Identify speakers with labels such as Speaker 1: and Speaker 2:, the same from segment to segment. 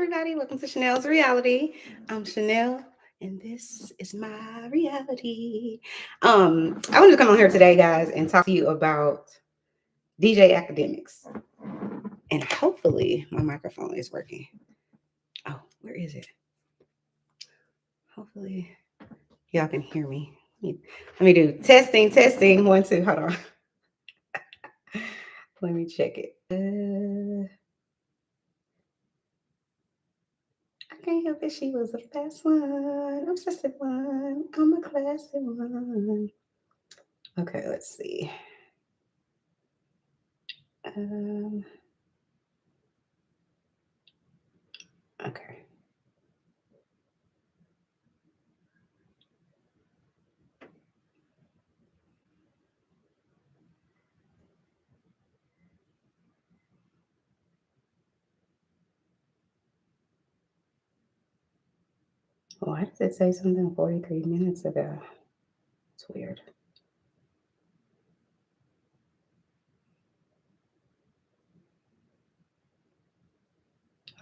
Speaker 1: everybody. Welcome to Chanel's Reality. I'm Chanel, and this is my reality. I wanted to come on here today, guys, and talk to you about DJ Akademiks. And hopefully my microphone is working. Oh, where is it? Hopefully y'all can hear me. Let me do testing. 1, 2. Hold on. Let me check it. I can't help it. She was a fast one. Obsessive one. I'm a classy one. Okay, let's see. Okay. Why does it say something 43 minutes ago? It's weird.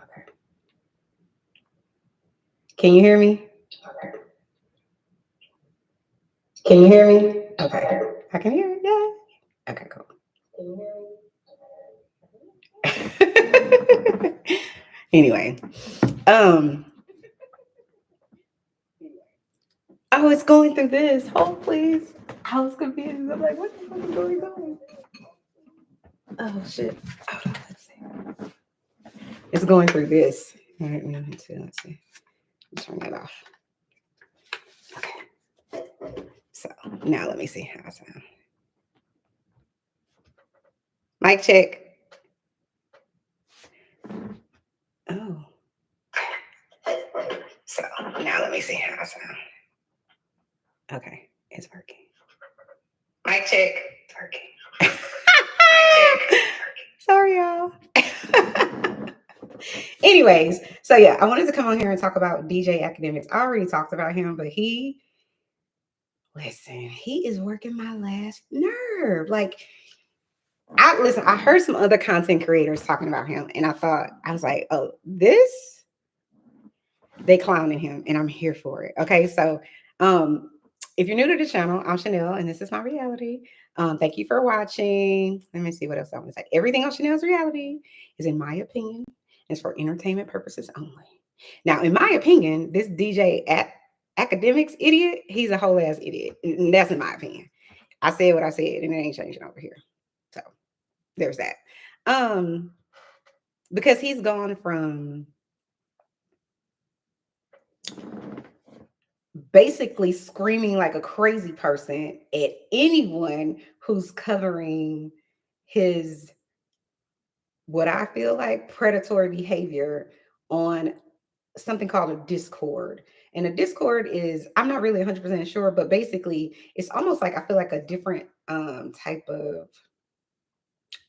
Speaker 1: Okay. Can you hear me? Okay. Can you hear me? Okay. I can hear it. Yeah. Okay, cool. Can you hear me? Anyway. Oh, it's going through this. Hold, please. I was confused. I'm like, what the fuck is going on? Oh, shit. Hold on. Let's see. It's going through this. All right, let's see. Turn that off. Okay. So now let me see how I sound. Mic check. Oh. So now let me see how I sound. Okay, it's working. Mic check. It's working. Mic check. Sorry, y'all. Anyways, so yeah, I wanted to come on here and talk about DJ Akademiks. I already talked about him, but he is working my last nerve. Like, I heard some other content creators talking about him, and I was like, oh, they clowning him, and I'm here for it. Okay, so if you're new to the channel, I'm Chanel, and this is my reality. Thank you for watching. Let me see what else I want to say. Everything on Chanel's reality is, in my opinion, is for entertainment purposes only. Now, in my opinion, this DJ Akademiks idiot, he's a whole ass idiot. And that's in my opinion. I said what I said, and it ain't changing over here. So there's that. Because he's gone from basically screaming like a crazy person at anyone who's covering his, what I feel like, predatory behavior on something called a Discord. And a Discord is, I'm not really 100% sure, but basically it's almost like, I feel like, a different type of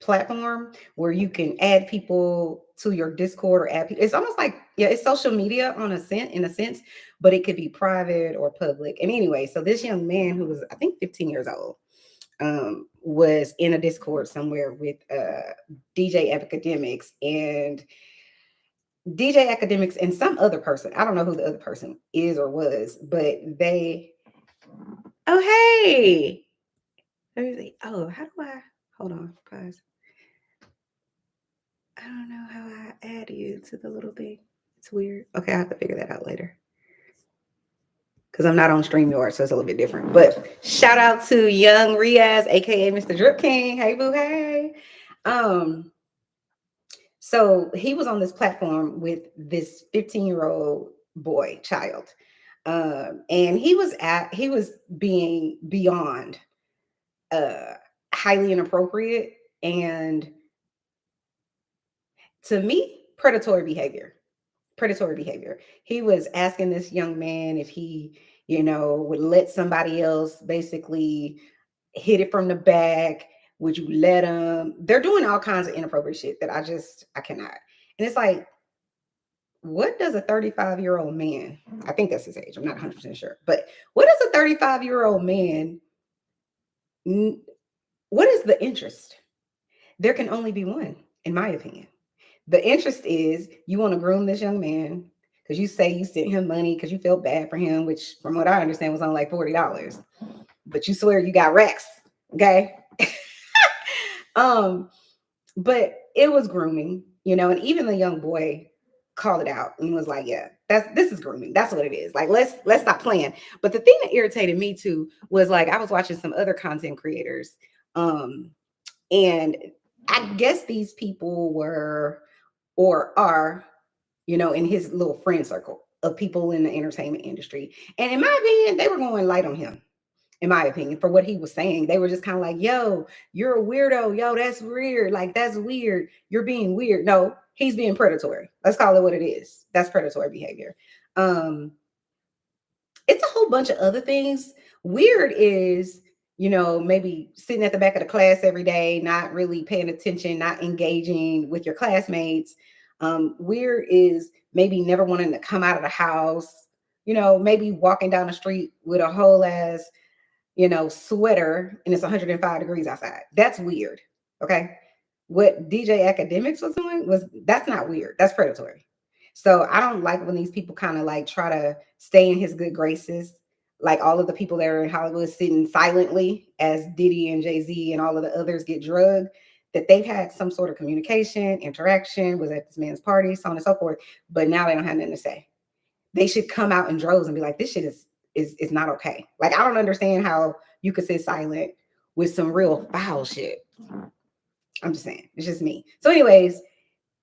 Speaker 1: platform where you can add people to your Discord or add people. It's almost like, yeah, it's social media in a sense, but it could be private or public. And anyway, so this young man who was, I think, 15 years old, was in a Discord somewhere with DJ Akademiks and some other person. I don't know who the other person is or was, but oh, hey, let me see. Oh, how do I, hold on, pause. I don't know how I add you to the little thing. It's weird. Okay, I have to figure that out later. Because I'm not on StreamYard, so it's a little bit different. But shout out to young Riaz, aka Mr. Drip King. Hey, boo, hey. So he was on this platform with this 15-year-old child. And he was being beyond highly inappropriate and, to me, predatory behavior. He was asking this young man if he, would let somebody else basically hit it from the back. Would you let him? They're doing all kinds of inappropriate shit that I cannot. And it's like, what does a 35-year-old man, I think that's his age, I'm not 100% sure, but what does a 35-year-old man, what is the interest? There can only be one, in my opinion. The interest is you want to groom this young man because you say you sent him money because you felt bad for him, which from what I understand was only like $40. But you swear you got racks. Okay. um, but it was grooming, and even the young boy called it out and was like, yeah, this is grooming. That's what it is. Like, let's stop playing. But the thing that irritated me too was like I was watching some other content creators. And I guess these people were or are, in his little friend circle of people in the entertainment industry. And in my opinion, they were going light on him. In my opinion, for what he was saying, they were just kind of like, yo, you're a weirdo. Yo, that's weird. Like, that's weird. You're being weird. No, he's being predatory. Let's call it what it is. That's predatory behavior. Um, it's a whole bunch of other things. Weird is, maybe sitting at the back of the class every day, not really paying attention, not engaging with your classmates. Weird is maybe never wanting to come out of the house, maybe walking down the street with a whole ass, sweater and it's 105 degrees outside. That's weird. Okay. What DJ Akademiks was doing that's not weird. That's predatory. So I don't like when these people kind of like try to stay in his good graces, like all of the people that are in Hollywood sitting silently as Diddy and Jay-Z and all of the others get drugged, that they've had some sort of communication, interaction, was at this man's party, so on and so forth. But now they don't have nothing to say. They should come out in droves and be like, this shit is not okay. Like, I don't understand how you could sit silent with some real foul shit. I'm just saying, it's just me. So, anyways,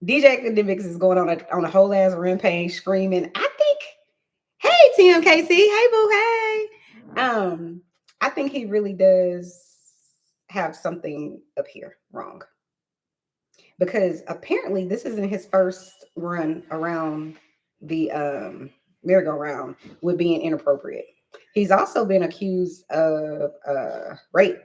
Speaker 1: DJ Akademiks is going on a whole ass rampage, screaming. I think, hey TMKC, hey boo, hey. I think he really does have something up here wrong because apparently this isn't his first run around the merry-go-round with being inappropriate. He's also been accused of rape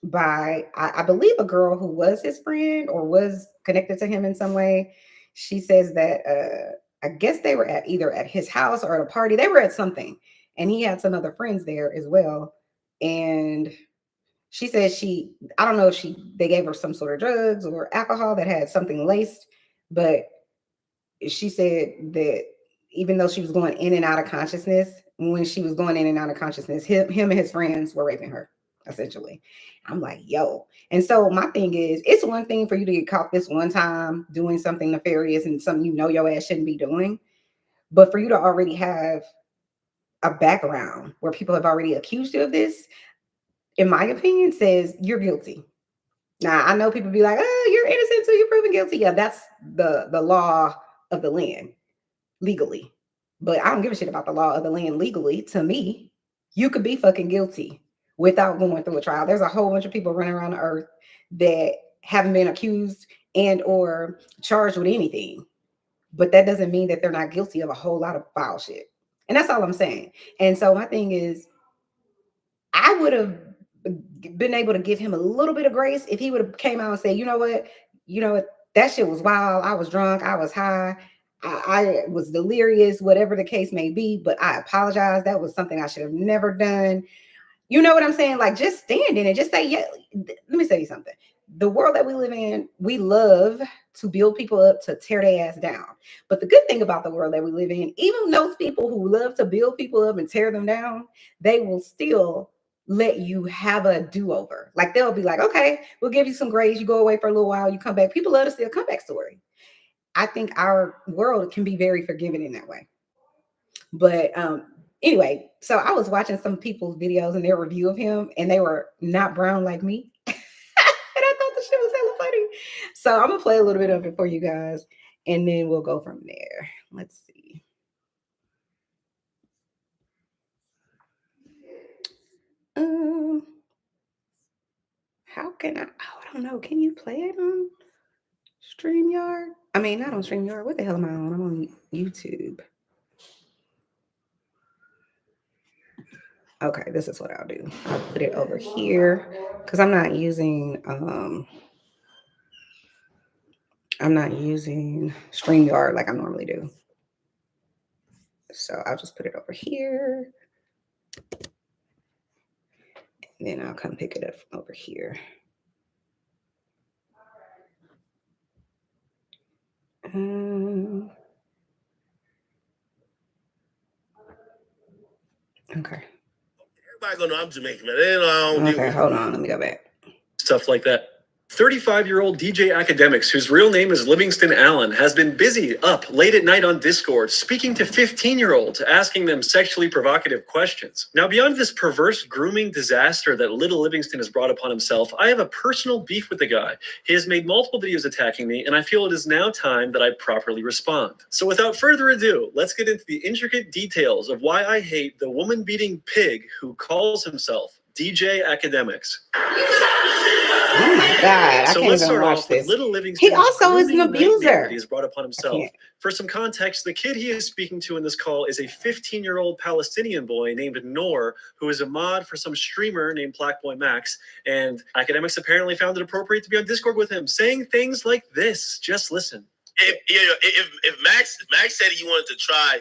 Speaker 1: by, I believe, a girl who was his friend or was connected to him in some way. She says that I guess they were either at his house or at a party. They were at something, and he had some other friends there as well. And she says I don't know if they gave her some sort of drugs or alcohol that had something laced, but she said that even though she was going in and out of consciousness, when she was going in and out of consciousness, him and his friends were raping her, essentially. I'm like, yo. And so my thing is, it's one thing for you to get caught this one time doing something nefarious and something your ass shouldn't be doing. But for you to already have a background where people have already accused you of this, in my opinion, says you're guilty. Now, I know people be like, oh, you're innocent until you're proven guilty. Yeah, that's the law of the land legally. But I don't give a shit about the law of the land legally. To me, you could be fucking guilty without going through a trial. There's a whole bunch of people running around the earth that haven't been accused and or charged with anything. But that doesn't mean that they're not guilty of a whole lot of foul shit. And that's all I'm saying. And so my thing is, I would have been able to give him a little bit of grace if he would have came out and said, you know what, that shit was wild. I was drunk. I was high. I was delirious, whatever the case may be, but I apologize. That was something I should have never done. You know what I'm saying? Like, just stand in it. Just say, yeah. Let me tell you something. The world that we live in, we love to build people up to tear their ass down. But the good thing about the world that we live in, even those people who love to build people up and tear them down, they will still let you have a do-over. Like, they'll be like, okay, we'll give you some grace. You go away for a little while, you come back. People love to see a comeback story. I think our world can be very forgiving in that way. But anyway, so I was watching some people's videos and their review of him, and they were not brown like me. And I thought the shit was hella funny. So I'm gonna play a little bit of it for you guys, and then we'll go from there. Let's see. Um, how can I? Oh, I don't know. Can you play it on StreamYard? I mean, not on StreamYard. What the hell am I on? I'm on YouTube. Okay, this is what I'll do. I'll put it over here because I'm not using StreamYard like I normally do. So I'll just put it over here. And then I'll come pick it up from over here. Okay.
Speaker 2: Everybody gonna know I'm Jamaican, man. They know I don't deal with
Speaker 1: Hold on. Let me go back.
Speaker 3: Stuff like that. 35-year-old DJ Akademiks, whose real name is Livingston Allen, has been busy up late at night on Discord, speaking to 15-year-olds, asking them sexually provocative questions. Now, beyond this perverse grooming disaster that little Livingston has brought upon himself, I have a personal beef with the guy. He has made multiple videos attacking me, and I feel it is now time that I properly respond. So without further ado, let's get into the intricate details of why I hate the woman-beating pig who calls himself DJ Akademiks.
Speaker 1: Oh my God!
Speaker 3: So let's start off with little Livingston.
Speaker 1: He also is an abuser.
Speaker 3: He has brought upon himself. For some context, the kid he is speaking to in this call is a 15-year-old Palestinian boy named Noor, who is a mod for some streamer named PlaqueBoyMax. And Akademiks apparently found it appropriate to be on Discord with him, saying things like this. Just listen.
Speaker 2: If Max said he wanted to try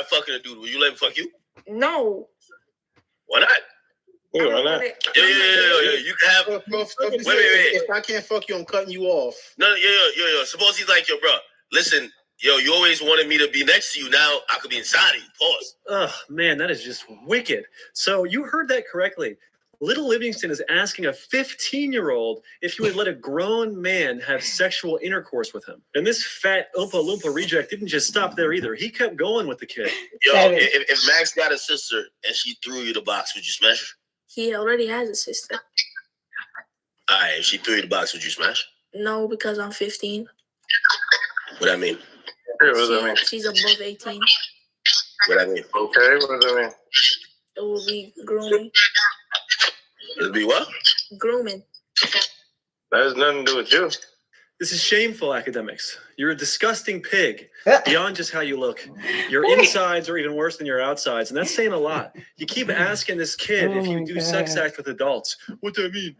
Speaker 2: fucking a dude, will you let him fuck you?
Speaker 4: No.
Speaker 2: Why not?
Speaker 5: Yeah.
Speaker 2: You can have.
Speaker 5: Wait. If I can't fuck you, I'm cutting you off.
Speaker 2: No. Suppose he's like, yo, bro. Listen, you always wanted me to be next to you. Now I could be inside of you. Pause.
Speaker 3: Oh man, that is just wicked. So you heard that correctly. Little Livingston is asking a 15-year-old if he would let a grown man have sexual intercourse with him. And this fat Oompa Loompa reject didn't just stop there either. He kept going with the kid.
Speaker 2: Yo, if Max got a sister and she threw you the box, would you smash her?
Speaker 4: He already has a sister.
Speaker 2: All right, if she threw you the box, would you smash?
Speaker 4: No, because I'm 15.
Speaker 2: What that mean?
Speaker 4: She's above 18.
Speaker 2: What that mean?
Speaker 5: Okay, what does that mean?
Speaker 4: It will be grooming.
Speaker 2: It'll be what?
Speaker 4: Grooming.
Speaker 5: That has nothing to do with you.
Speaker 3: This is shameful, Akademiks. You're a disgusting pig, beyond just how you look. Your insides are even worse than your outsides, and that's saying a lot. You keep asking this kid if you do sex acts with adults. What that mean?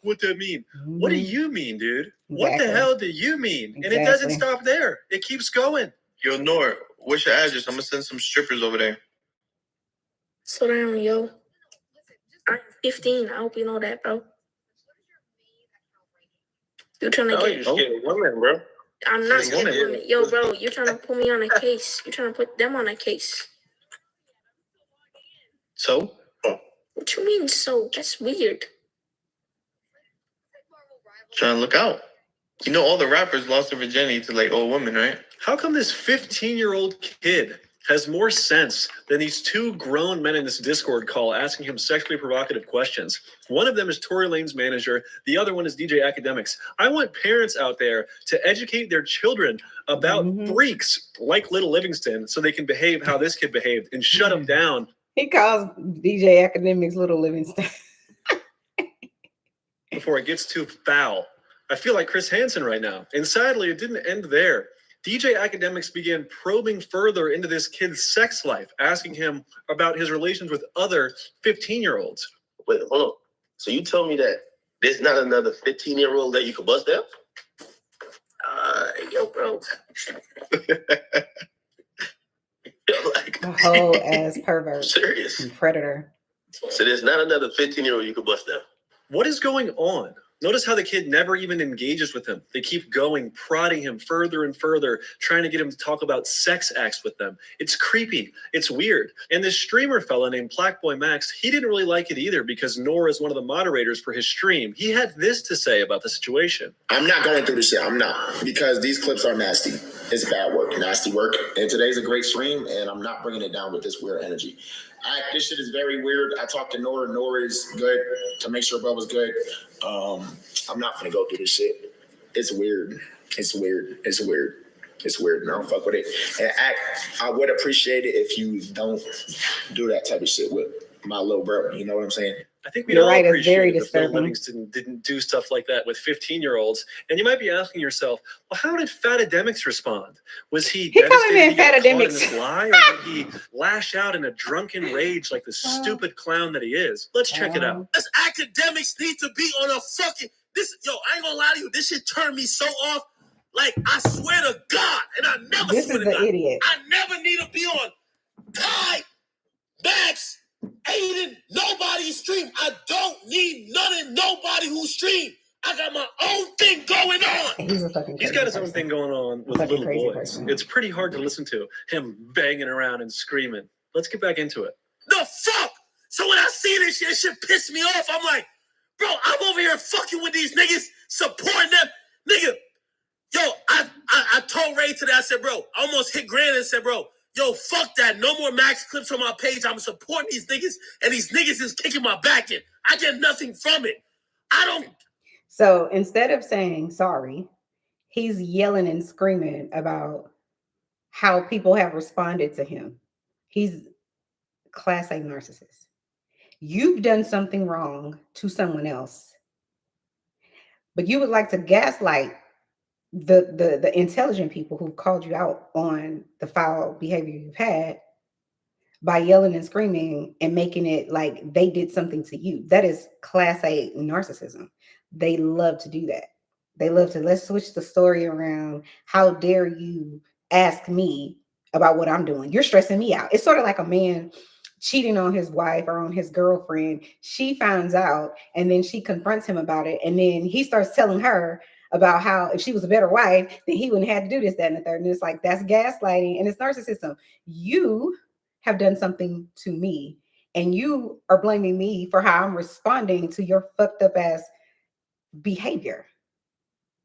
Speaker 3: What that mean? What do you mean, dude? What the hell do you mean? And it doesn't stop there. It keeps going.
Speaker 5: Yo, Noor, what's your address? I'm gonna send some strippers over there.
Speaker 4: So damn, yo. I'm 15. I hope you know that, bro. You're trying to
Speaker 5: You're just getting women, bro.
Speaker 4: I'm not getting women. Yo, bro, you're trying to put me on a case. You're trying to put them on a case.
Speaker 5: So?
Speaker 4: What you mean, so? That's weird.
Speaker 5: Trying to look out. You know all the rappers lost their virginity to like old women, right?
Speaker 3: How come this 15-year-old kid has more sense than these two grown men in this Discord call asking him sexually provocative questions? One of them is Tory Lane's manager. The other one is DJ Akademiks. I want parents out there to educate their children about freaks like little Livingston so they can behave how this kid behaved and shut them down.
Speaker 1: He calls DJ Akademiks little Livingston.
Speaker 3: Before it gets too foul. I feel like Chris Hansen right now. And sadly, it didn't end there. DJ Akademiks began probing further into this kid's sex life, asking him about his relations with other 15-year-olds.
Speaker 2: Wait, hold on. So you tell me that there's not another 15-year-old that you could bust down?
Speaker 4: Yo, bro.
Speaker 1: A whole ass pervert.
Speaker 2: Serious.
Speaker 1: And predator.
Speaker 2: So there's not another 15-year-old you could bust down?
Speaker 3: What is going on? Notice how the kid never even engages with him. They keep going, prodding him further and further, trying to get him to talk about sex acts with them. It's creepy. It's weird. And this streamer fella named PlaqueBoyMax, he didn't really like it either because Noor is one of the moderators for his stream. He had this to say about the situation.
Speaker 6: I'm not going through the shit. I'm not. Because these clips are nasty. It's bad work. Nasty work. And today's a great stream, and I'm not bringing it down with this weird energy. This shit is very weird. I talked to Noor. Noor is good to make sure bro was good. I'm not gonna go through this shit. It's weird. It's weird. It's weird. It's weird. I don't fuck with it. And I would appreciate it if you don't do that type of shit with my little bro. You know what I'm saying?
Speaker 3: I think we all appreciate it if Livingston didn't do stuff like that with 15-year-olds. And you might be asking yourself, well, how did Fatademics respond? Was he devastated in this lie, or did he lash out in a drunken rage like the stupid clown that he is? Let's check it out.
Speaker 2: This Akademiks need to be on a fucking... I ain't gonna lie to you. This shit turned me so off. Like, I swear to God, and I never
Speaker 1: This
Speaker 2: swear
Speaker 1: is
Speaker 2: to
Speaker 1: an
Speaker 2: God.
Speaker 1: idiot.
Speaker 2: I never need to be on Kai, Max, Aiden, nobody's stream. I don't need none of nobody who stream. I got my own thing going on.
Speaker 1: And he's a fucking
Speaker 3: He's
Speaker 1: crazy
Speaker 3: got his own
Speaker 1: person.
Speaker 3: thing going on with
Speaker 1: Fucking
Speaker 3: little
Speaker 1: crazy
Speaker 3: boys.
Speaker 1: person.
Speaker 3: It's pretty hard to listen to him banging around and screaming. Let's get back into it.
Speaker 2: The fuck? So when I see this shit piss me off. I'm like, bro, I'm over here fucking with these niggas, supporting them. Nigga, yo, I told Ray today, I said, bro, I almost hit Grant and said, bro, yo, fuck that. No more Max clips on my page. I'm supporting these niggas, and these niggas is kicking my back in. I get nothing from it. I don't.
Speaker 1: So instead of saying sorry, he's yelling and screaming about how people have responded to him. He's class A narcissist. You've done something wrong to someone else, but you would like to gaslight the intelligent people who've called you out on the foul behavior you've had by yelling and screaming and making it like they did something to you. That is class A narcissism. They love to do that. They love to, let's switch the story around. How dare you ask me about what I'm doing? You're stressing me out. It's sort of like a man cheating on his wife or on his girlfriend. She finds out and then she confronts him about it. And then he starts telling her about how if she was a better wife, then he wouldn't have to do this, that, and the third. And it's like, that's gaslighting and it's narcissism. You have done something to me and you are blaming me for how I'm responding to your fucked up ass behavior.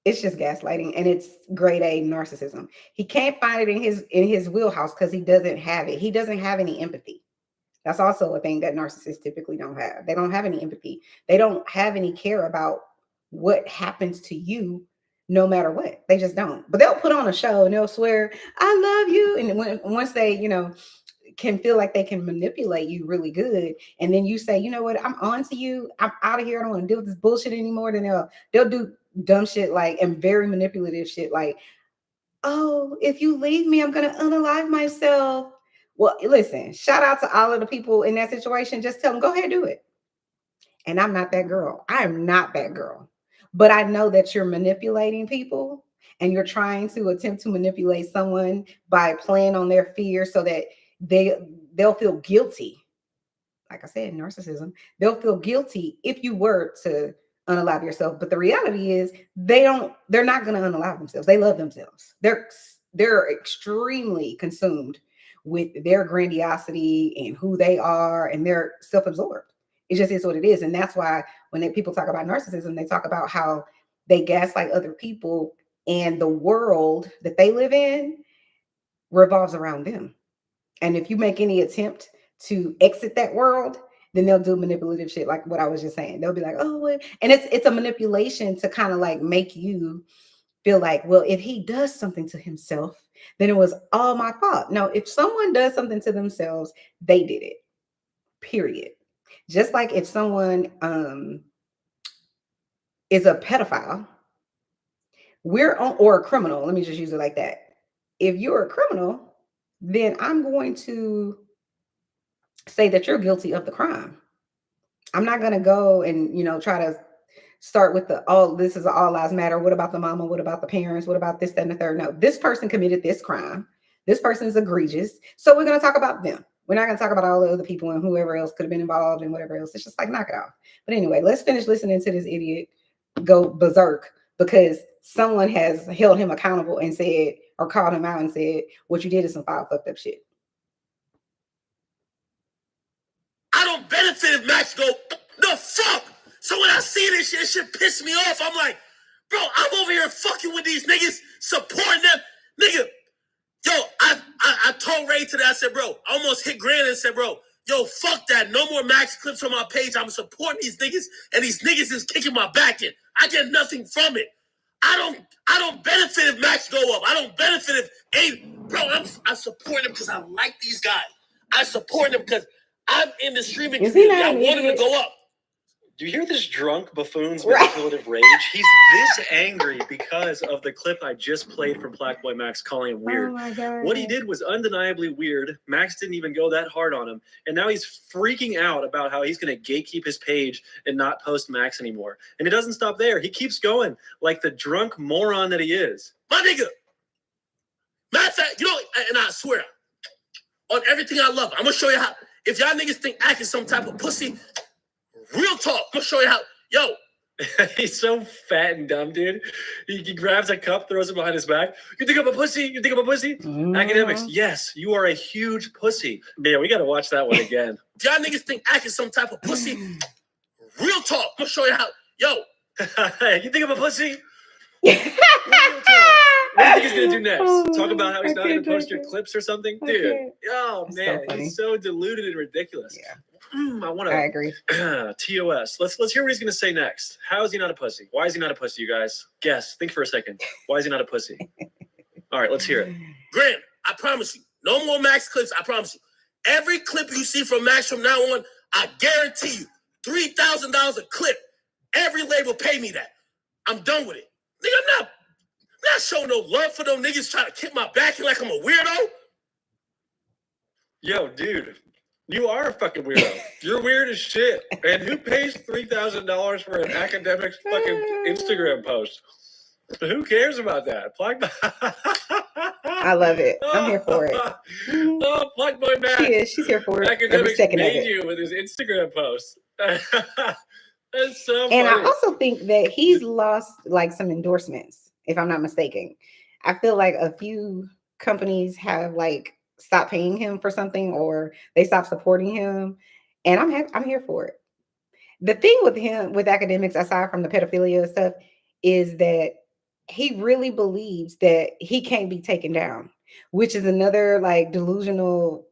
Speaker 1: It's just gaslighting and it's grade A narcissism. He can't find it in his wheelhouse because he doesn't have it. He doesn't have any empathy. That's also a thing that narcissists typically don't have. They don't have any empathy. They don't have any care about what happens to you no matter what. They just don't. But they'll put on a show and they'll swear, I love you. And once they, can feel like they can manipulate you really good. And then you say, you know what, I'm on to you. I'm out of here. I don't want to deal with this bullshit anymore. Then they'll do dumb shit like, and very manipulative shit like, oh, if you leave me, I'm going to unalive myself. Well, listen, shout out to all of the people in that situation. Just tell them, go ahead, do it. And I'm not that girl. I am not that girl. But I know that you're manipulating people and you're trying to attempt to manipulate someone by playing on their fear so that they'll feel guilty. Like I said, narcissism. They'll feel guilty if you were to unalive yourself. But the reality is they're not going to unalive themselves. They love themselves. They're extremely consumed with their grandiosity and who they are, and they're self-absorbed. It just is what it is. And that's why when people talk about narcissism, they talk about how they gaslight other people and the world that they live in revolves around them. And if you make any attempt to exit that world, then they'll do manipulative shit like what I was just saying. They'll be like, oh, what? And it's a manipulation to kind of like make you feel like, well, if he does something to himself, then it was all my fault. No, if someone does something to themselves, they did it. Period. Just like if someone is a pedophile, or a criminal, let me just use it like that. If you're a criminal, then I'm going to say that you're guilty of the crime. I'm not going to go and, try to start with this is all lives matter. What about the mama? What about the parents? What about this, that, and the third? No, this person committed this crime. This person is egregious. So we're going to talk about them. We're not going to talk about all the other people and whoever else could have been involved and whatever else. It's just like, knock it off. But anyway, let's finish listening to this idiot go berserk because someone has held him accountable and said, or called him out and said, what you did is some foul fucked up shit.
Speaker 2: I don't benefit if Max go, the fuck? So when I see this shit piss me off. I'm like, bro, I'm over here fucking with these niggas, supporting them. Nigga, yo, I told Ray today, I said, bro, I almost hit Grant and said, bro, yo, fuck that. No more Max clips on my page. I'm supporting these niggas, and these niggas is kicking my back in. I get nothing from it. I don't benefit if Max go up. I don't benefit if bro, I support him because I like these guys. I support them because I'm in the streaming community. I want him to go up.
Speaker 3: Do you hear this drunk buffoon's
Speaker 1: Right.
Speaker 3: manipulative rage? He's this angry because of the clip I just played from PlaqueBoyMax calling him weird.
Speaker 1: Oh my God.
Speaker 3: What he did was undeniably weird. Max didn't even go that hard on him. And now he's freaking out about how he's going to gatekeep his page and not post Max anymore. And it doesn't stop there. He keeps going like the drunk moron that he is.
Speaker 2: My nigga. Matter of fact, and I swear, on everything I love, I'm going to show you how. If y'all niggas think Ack is some type of pussy, real talk, I'm going to show you how. Yo,
Speaker 3: He's so fat and dumb, dude. He grabs a cup, throws it behind his back. You think I'm a pussy? You think I'm a pussy? Akademiks, yes, you are a huge pussy. Yeah, we got to watch that one again.
Speaker 2: Y'all niggas think Ak is some type of pussy? Real talk. I'm gonna show you how. Yo,
Speaker 3: You think I'm a pussy? Real talk. What do you think he's gonna do next? Talk about how he's not gonna post your clips or something, dude. Oh
Speaker 1: That's
Speaker 3: man,
Speaker 1: so
Speaker 3: he's so deluded and ridiculous.
Speaker 1: Yeah.
Speaker 3: I
Speaker 1: agree.
Speaker 3: TOS. Let's hear what he's gonna say next. How is he not a pussy? Why is he not a pussy, you guys? Guess. Think for a second. Why is he not a pussy? All right, let's hear it.
Speaker 2: Graham, I promise you, no more Max clips. I promise you. Every clip you see from Max from now on, I guarantee you, $3,000 a clip. Every label pay me that. I'm done with it. Nigga, I'm not showing no love for them niggas trying to kick my back in like I'm a weirdo.
Speaker 3: Yo, dude, you are a fucking weirdo. You're weird as shit. And who pays $3,000 for an Akademiks fucking Instagram post? Who cares about that?
Speaker 1: I love it. I'm here for it.
Speaker 3: Oh, PlaqueBoyMax.
Speaker 1: She's here for it. Every
Speaker 3: Akademiks
Speaker 1: second of
Speaker 3: made
Speaker 1: it.
Speaker 3: you with his Instagram posts. That's so
Speaker 1: And
Speaker 3: funny.
Speaker 1: I also think that he's lost like some endorsements, if I'm not mistaken. I feel like a few companies have like stopped paying him for something, or they stopped supporting him, and I'm here for it. The thing with him, with Akademiks, aside from the pedophilia stuff, is that he really believes that he can't be taken down, which is another like delusional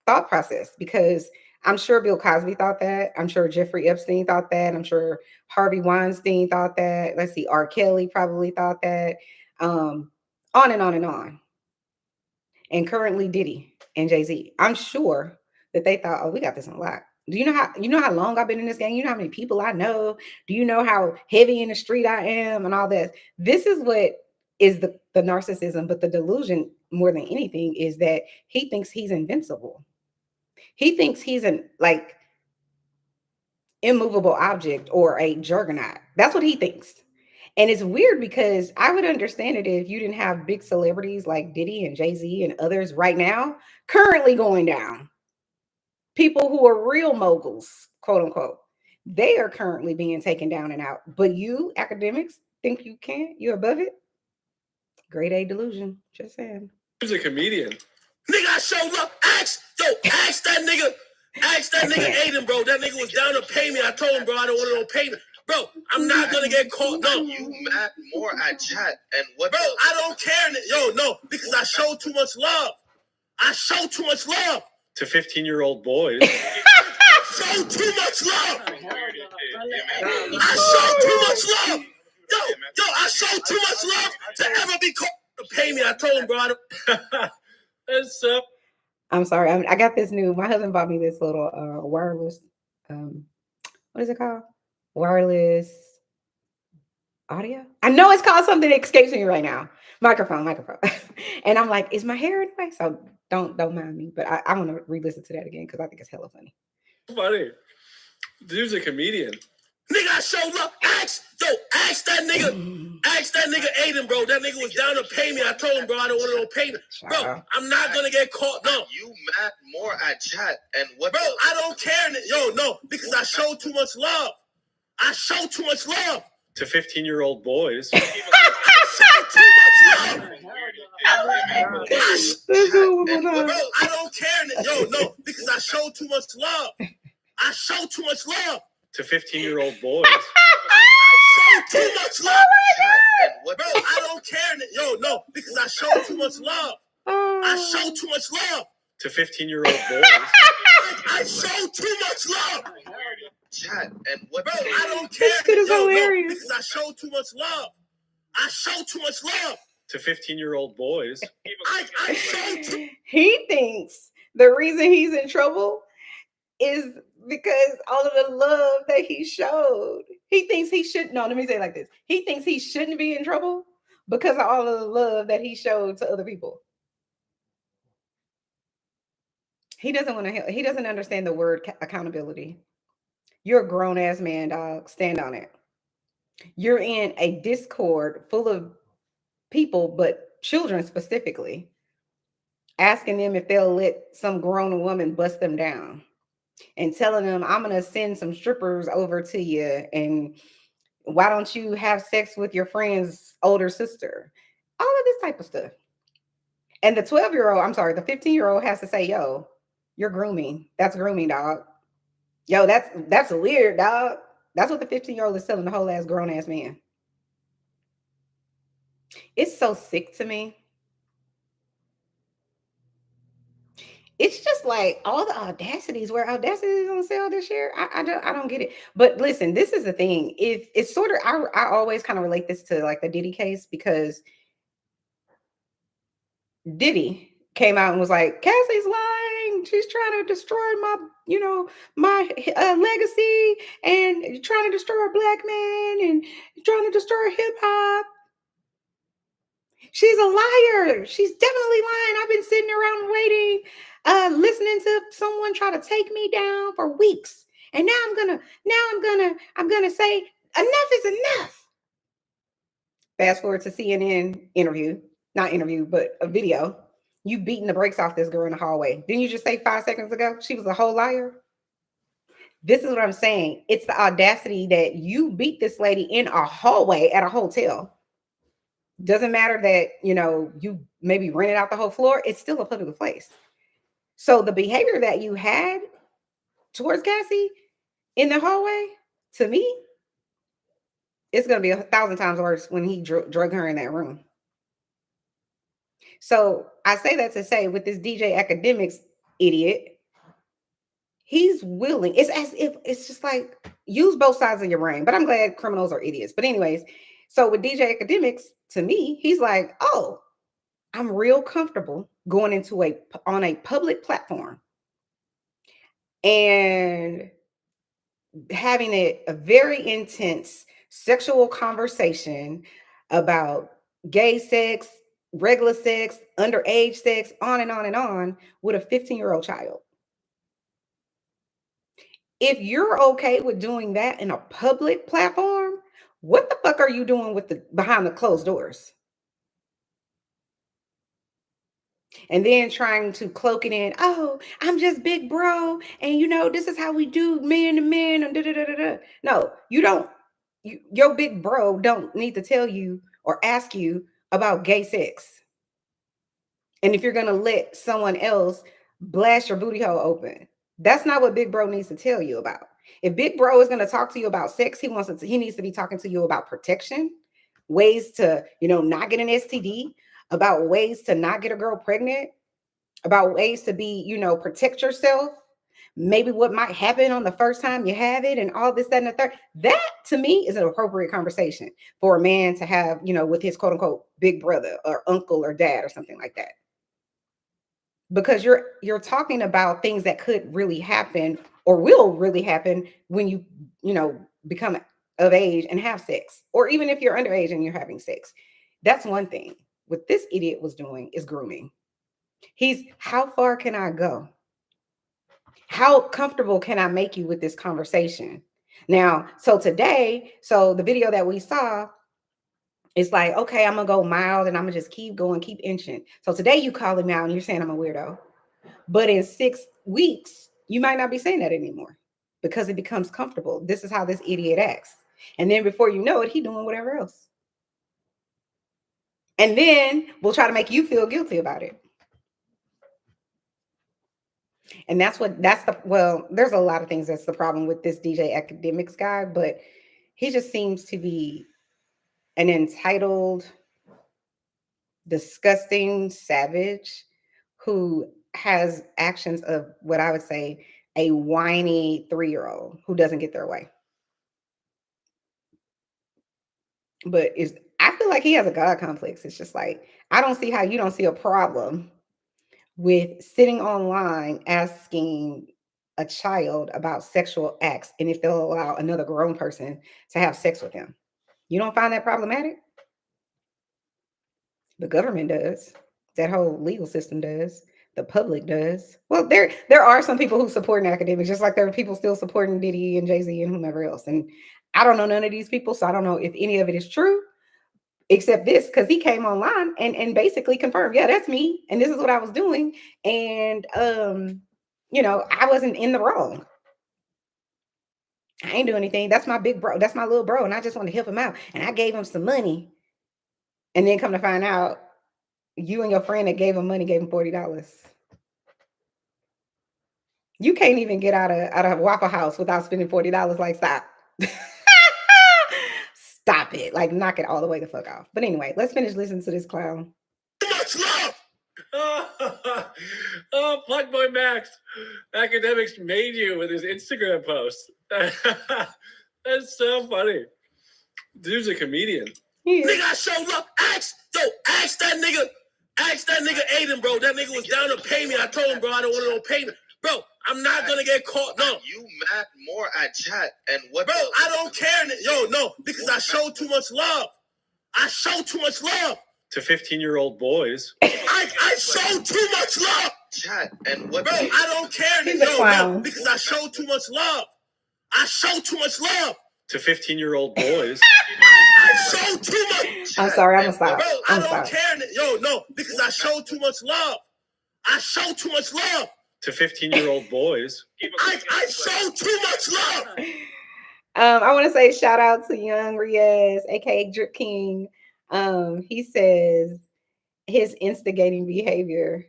Speaker 1: thought process, because I'm sure Bill Cosby thought that. I'm sure Jeffrey Epstein thought that. I'm sure Harvey Weinstein thought that. Let's see, R. Kelly probably thought that. On and on and on. And currently Diddy and Jay-Z. I'm sure that they thought, oh, we got this on lock. Do you know how long I've been in this game? You know how many people I know? Do you know how heavy in the street I am and all that? This is what is the narcissism, but the delusion more than anything is that he thinks he's invincible. He thinks he's an like immovable object or a juggernaut. That's what he thinks. And it's weird because I would understand it if you didn't have big celebrities like Diddy and Jay-Z and others right now currently going down. People who are real moguls, quote unquote. They are currently being taken down and out. But you, Akademiks, think you can't? You're above it? Grade A delusion. Just saying.
Speaker 3: He's a comedian.
Speaker 2: Nigga, I showed up. Ask that nigga. Ask that nigga Aiden, bro. That nigga was down to pay me. I told him, bro, I don't want no payment. Bro, I'm not gonna get caught. No.
Speaker 5: You mad more at chat and what?
Speaker 2: Bro, I don't care. Yo, no, because I show too much love. I show too much love.
Speaker 3: To 15-year-old boys.
Speaker 2: Show too much love. I show too much love. Yo, I show too much love to ever be caught to pay me. I told him, bro.
Speaker 3: That's so.
Speaker 1: I'm sorry. I got this new. My husband bought me this little wireless. What is it called? Wireless audio. I know it's called something that escapes me right now. Microphone. And I'm like, is my hair anyway? So don't mind me. But I want to re-listen to that again because I think it's hella funny.
Speaker 3: Funny. Dude's a comedian.
Speaker 2: Nigga, I showed up. Ask that nigga Aiden, bro. That nigga was down to pay me. I told him, bro, I don't want no payment. Bro, I'm not gonna get caught. No.
Speaker 5: You mad more at chat and what?
Speaker 2: Bro, I don't care. Yo, no, because I show too much love. I show too much love.
Speaker 3: To 15-year-old boys.
Speaker 2: I show too much love. Bro, I don't care. Yo, no, because I show too much love. I show too much love.
Speaker 3: To 15-year-old boys.
Speaker 2: I show too much love. Bro, I don't care. Yo, no, because I show too much love. I show too much love.
Speaker 3: To 15-year-old boys.
Speaker 2: I show too much love.
Speaker 5: Chat and what?
Speaker 2: Bro, I don't care.
Speaker 1: This shit is
Speaker 2: Yo,
Speaker 1: hilarious.
Speaker 2: no, because I show too much love. I show too much love.
Speaker 3: To 15-year-old boys.
Speaker 2: I show too.
Speaker 1: He thinks the reason he's in trouble is because all of the love that he showed. He thinks he should. No, let me say it like this. He thinks he shouldn't be in trouble because of all of the love that he showed to other people. He doesn't want to help. He doesn't understand the word accountability. You're a grown ass man, dog. Stand on it. You're in a Discord full of people, but children specifically, asking them if they'll let some grown woman bust them down and telling them, I'm going to send some strippers over to you. And Why don't you have sex with your friend's older sister? All of this type of stuff. And the 12-year-old, I'm sorry, the 15-year-old has to say, yo, you're grooming. That's grooming, dog. Yo, that's weird, dog. That's what the 15-year-old is telling the whole ass grown ass man. It's so sick to me. It's just like all the audacities where audacity is on sale this year. I don't get it. But listen, this is the thing. If it's sort of I always kind of relate this to like the Diddy case, because Diddy came out and was like, Cassie's lying. She's trying to destroy my legacy, and trying to destroy a black man, and trying to destroy hip hop. She's a liar. She's definitely lying. I've been sitting around waiting, listening to someone try to take me down for weeks. And now I'm gonna say enough is enough. Fast forward to CNN interview, not interview, but a video. You beating the brakes off this girl in the hallway. Didn't you just say 5 seconds ago she was a whole liar? This is what I'm saying. It's the audacity that you beat this lady in a hallway at a hotel. Doesn't matter that, you maybe rented out the whole floor. It's still a public place. So the behavior that you had towards Cassie in the hallway, to me, it's going to be 1,000 times worse when he drug her in that room. So I say that to say, with this DJ Akademiks idiot, he's willing. It's as if it's just like, use both sides of your brain. But I'm glad criminals are idiots. But anyways, so with DJ Akademiks, to me, he's like, oh, I'm real comfortable going into on a public platform and having a very intense sexual conversation about gay sex, regular sex, underage sex, on and on and on, with a 15-year-old child. If you're okay with doing that in a public platform, what the fuck are you doing with the behind the closed doors? And then trying to cloak it in, oh, I'm just big bro, and this is how we do man to man, and da da da da da. No, you don't. Your big bro don't need to tell you or ask you about gay sex. And if you're gonna let someone else blast your booty hole open, that's not what big bro needs to tell you about. If big bro is gonna talk to you about sex, he needs to be talking to you about protection, ways to not get an STD, about ways to not get a girl pregnant, about ways to be protect yourself, maybe what might happen on the first time you have it, and all this, that, and the third. That to me is an appropriate conversation for a man to have with his quote unquote big brother or uncle or dad or something like that. Because you're talking about things that could really happen or will really happen when you become of age and have sex, or even if you're underage and you're having sex. That's one thing. What this idiot was doing is grooming. How far can I go? How comfortable can I make you with this conversation? Now, so the video that we saw, it's like, okay, I'm gonna go mild and I'm gonna just keep going, keep inching. So today you call him out and you're saying I'm a weirdo. But in 6 weeks, you might not be saying that anymore because it becomes comfortable. This is how this idiot acts. And then before you know it, he's doing whatever else. And then we'll try to make you feel guilty about it. And there's a lot of things that's the problem with this DJ Akademiks guy, but he just seems to be an entitled, disgusting savage who has actions of what I would say a whiny 3-year-old who doesn't get their way. But I feel like he has a God complex. It's just like, I don't see how you don't see a problem with sitting online asking a child about sexual acts and if they'll allow another grown person to have sex with them. You don't find that problematic? The government does. That whole legal system does. The public does. Well, there are some people who support academics, just like there are people still supporting Diddy and Jay-Z and whomever else. And I don't know none of these people, so I don't know if any of it is true, except this, because he came online and basically confirmed, yeah, that's me, and this is what I was doing, and I wasn't in the wrong. I ain't do anything. That's my big bro. That's my little bro. And I just want to help him out. And I gave him some money. And then come to find out, you and your friend that gave him money gave him $40. You can't even get out of Waffle House without spending $40. Like, stop. Stop it. Like, knock it all the way the fuck off. But anyway, let's finish listening to this clown.
Speaker 6: Too much love.
Speaker 3: Oh, PlaqueBoyMax. Academics made you with his Instagram post. That's so funny. Dude's a comedian.
Speaker 6: Nigga, I show love. Ask that nigga Aiden, bro. That nigga was down to pay me. I told him, bro, I don't want no payment. Bro, I'm not gonna get caught. No.
Speaker 5: You mad more at chat and what?
Speaker 6: Bro, I don't care. Yo, no, because I show too much love. I show too much love.
Speaker 3: To 15-year-old boys.
Speaker 6: I show too much love.
Speaker 5: Chat and what?
Speaker 6: Bro, I don't care.
Speaker 1: He's a clown.
Speaker 6: No, because I show too much love. I show too much love.
Speaker 3: To 15-year-old boys.
Speaker 6: I show too much.
Speaker 1: I'm sorry, I'm gonna stop.
Speaker 6: Bro,
Speaker 1: I'm
Speaker 6: I don't
Speaker 1: sorry.
Speaker 6: care. Yo, no, because I show too much love. I show too much love.
Speaker 3: To 15-year-old boys.
Speaker 6: I show too much love.
Speaker 1: I want to say shout out to Young Riaz, aka Drip King. He says his instigating behavior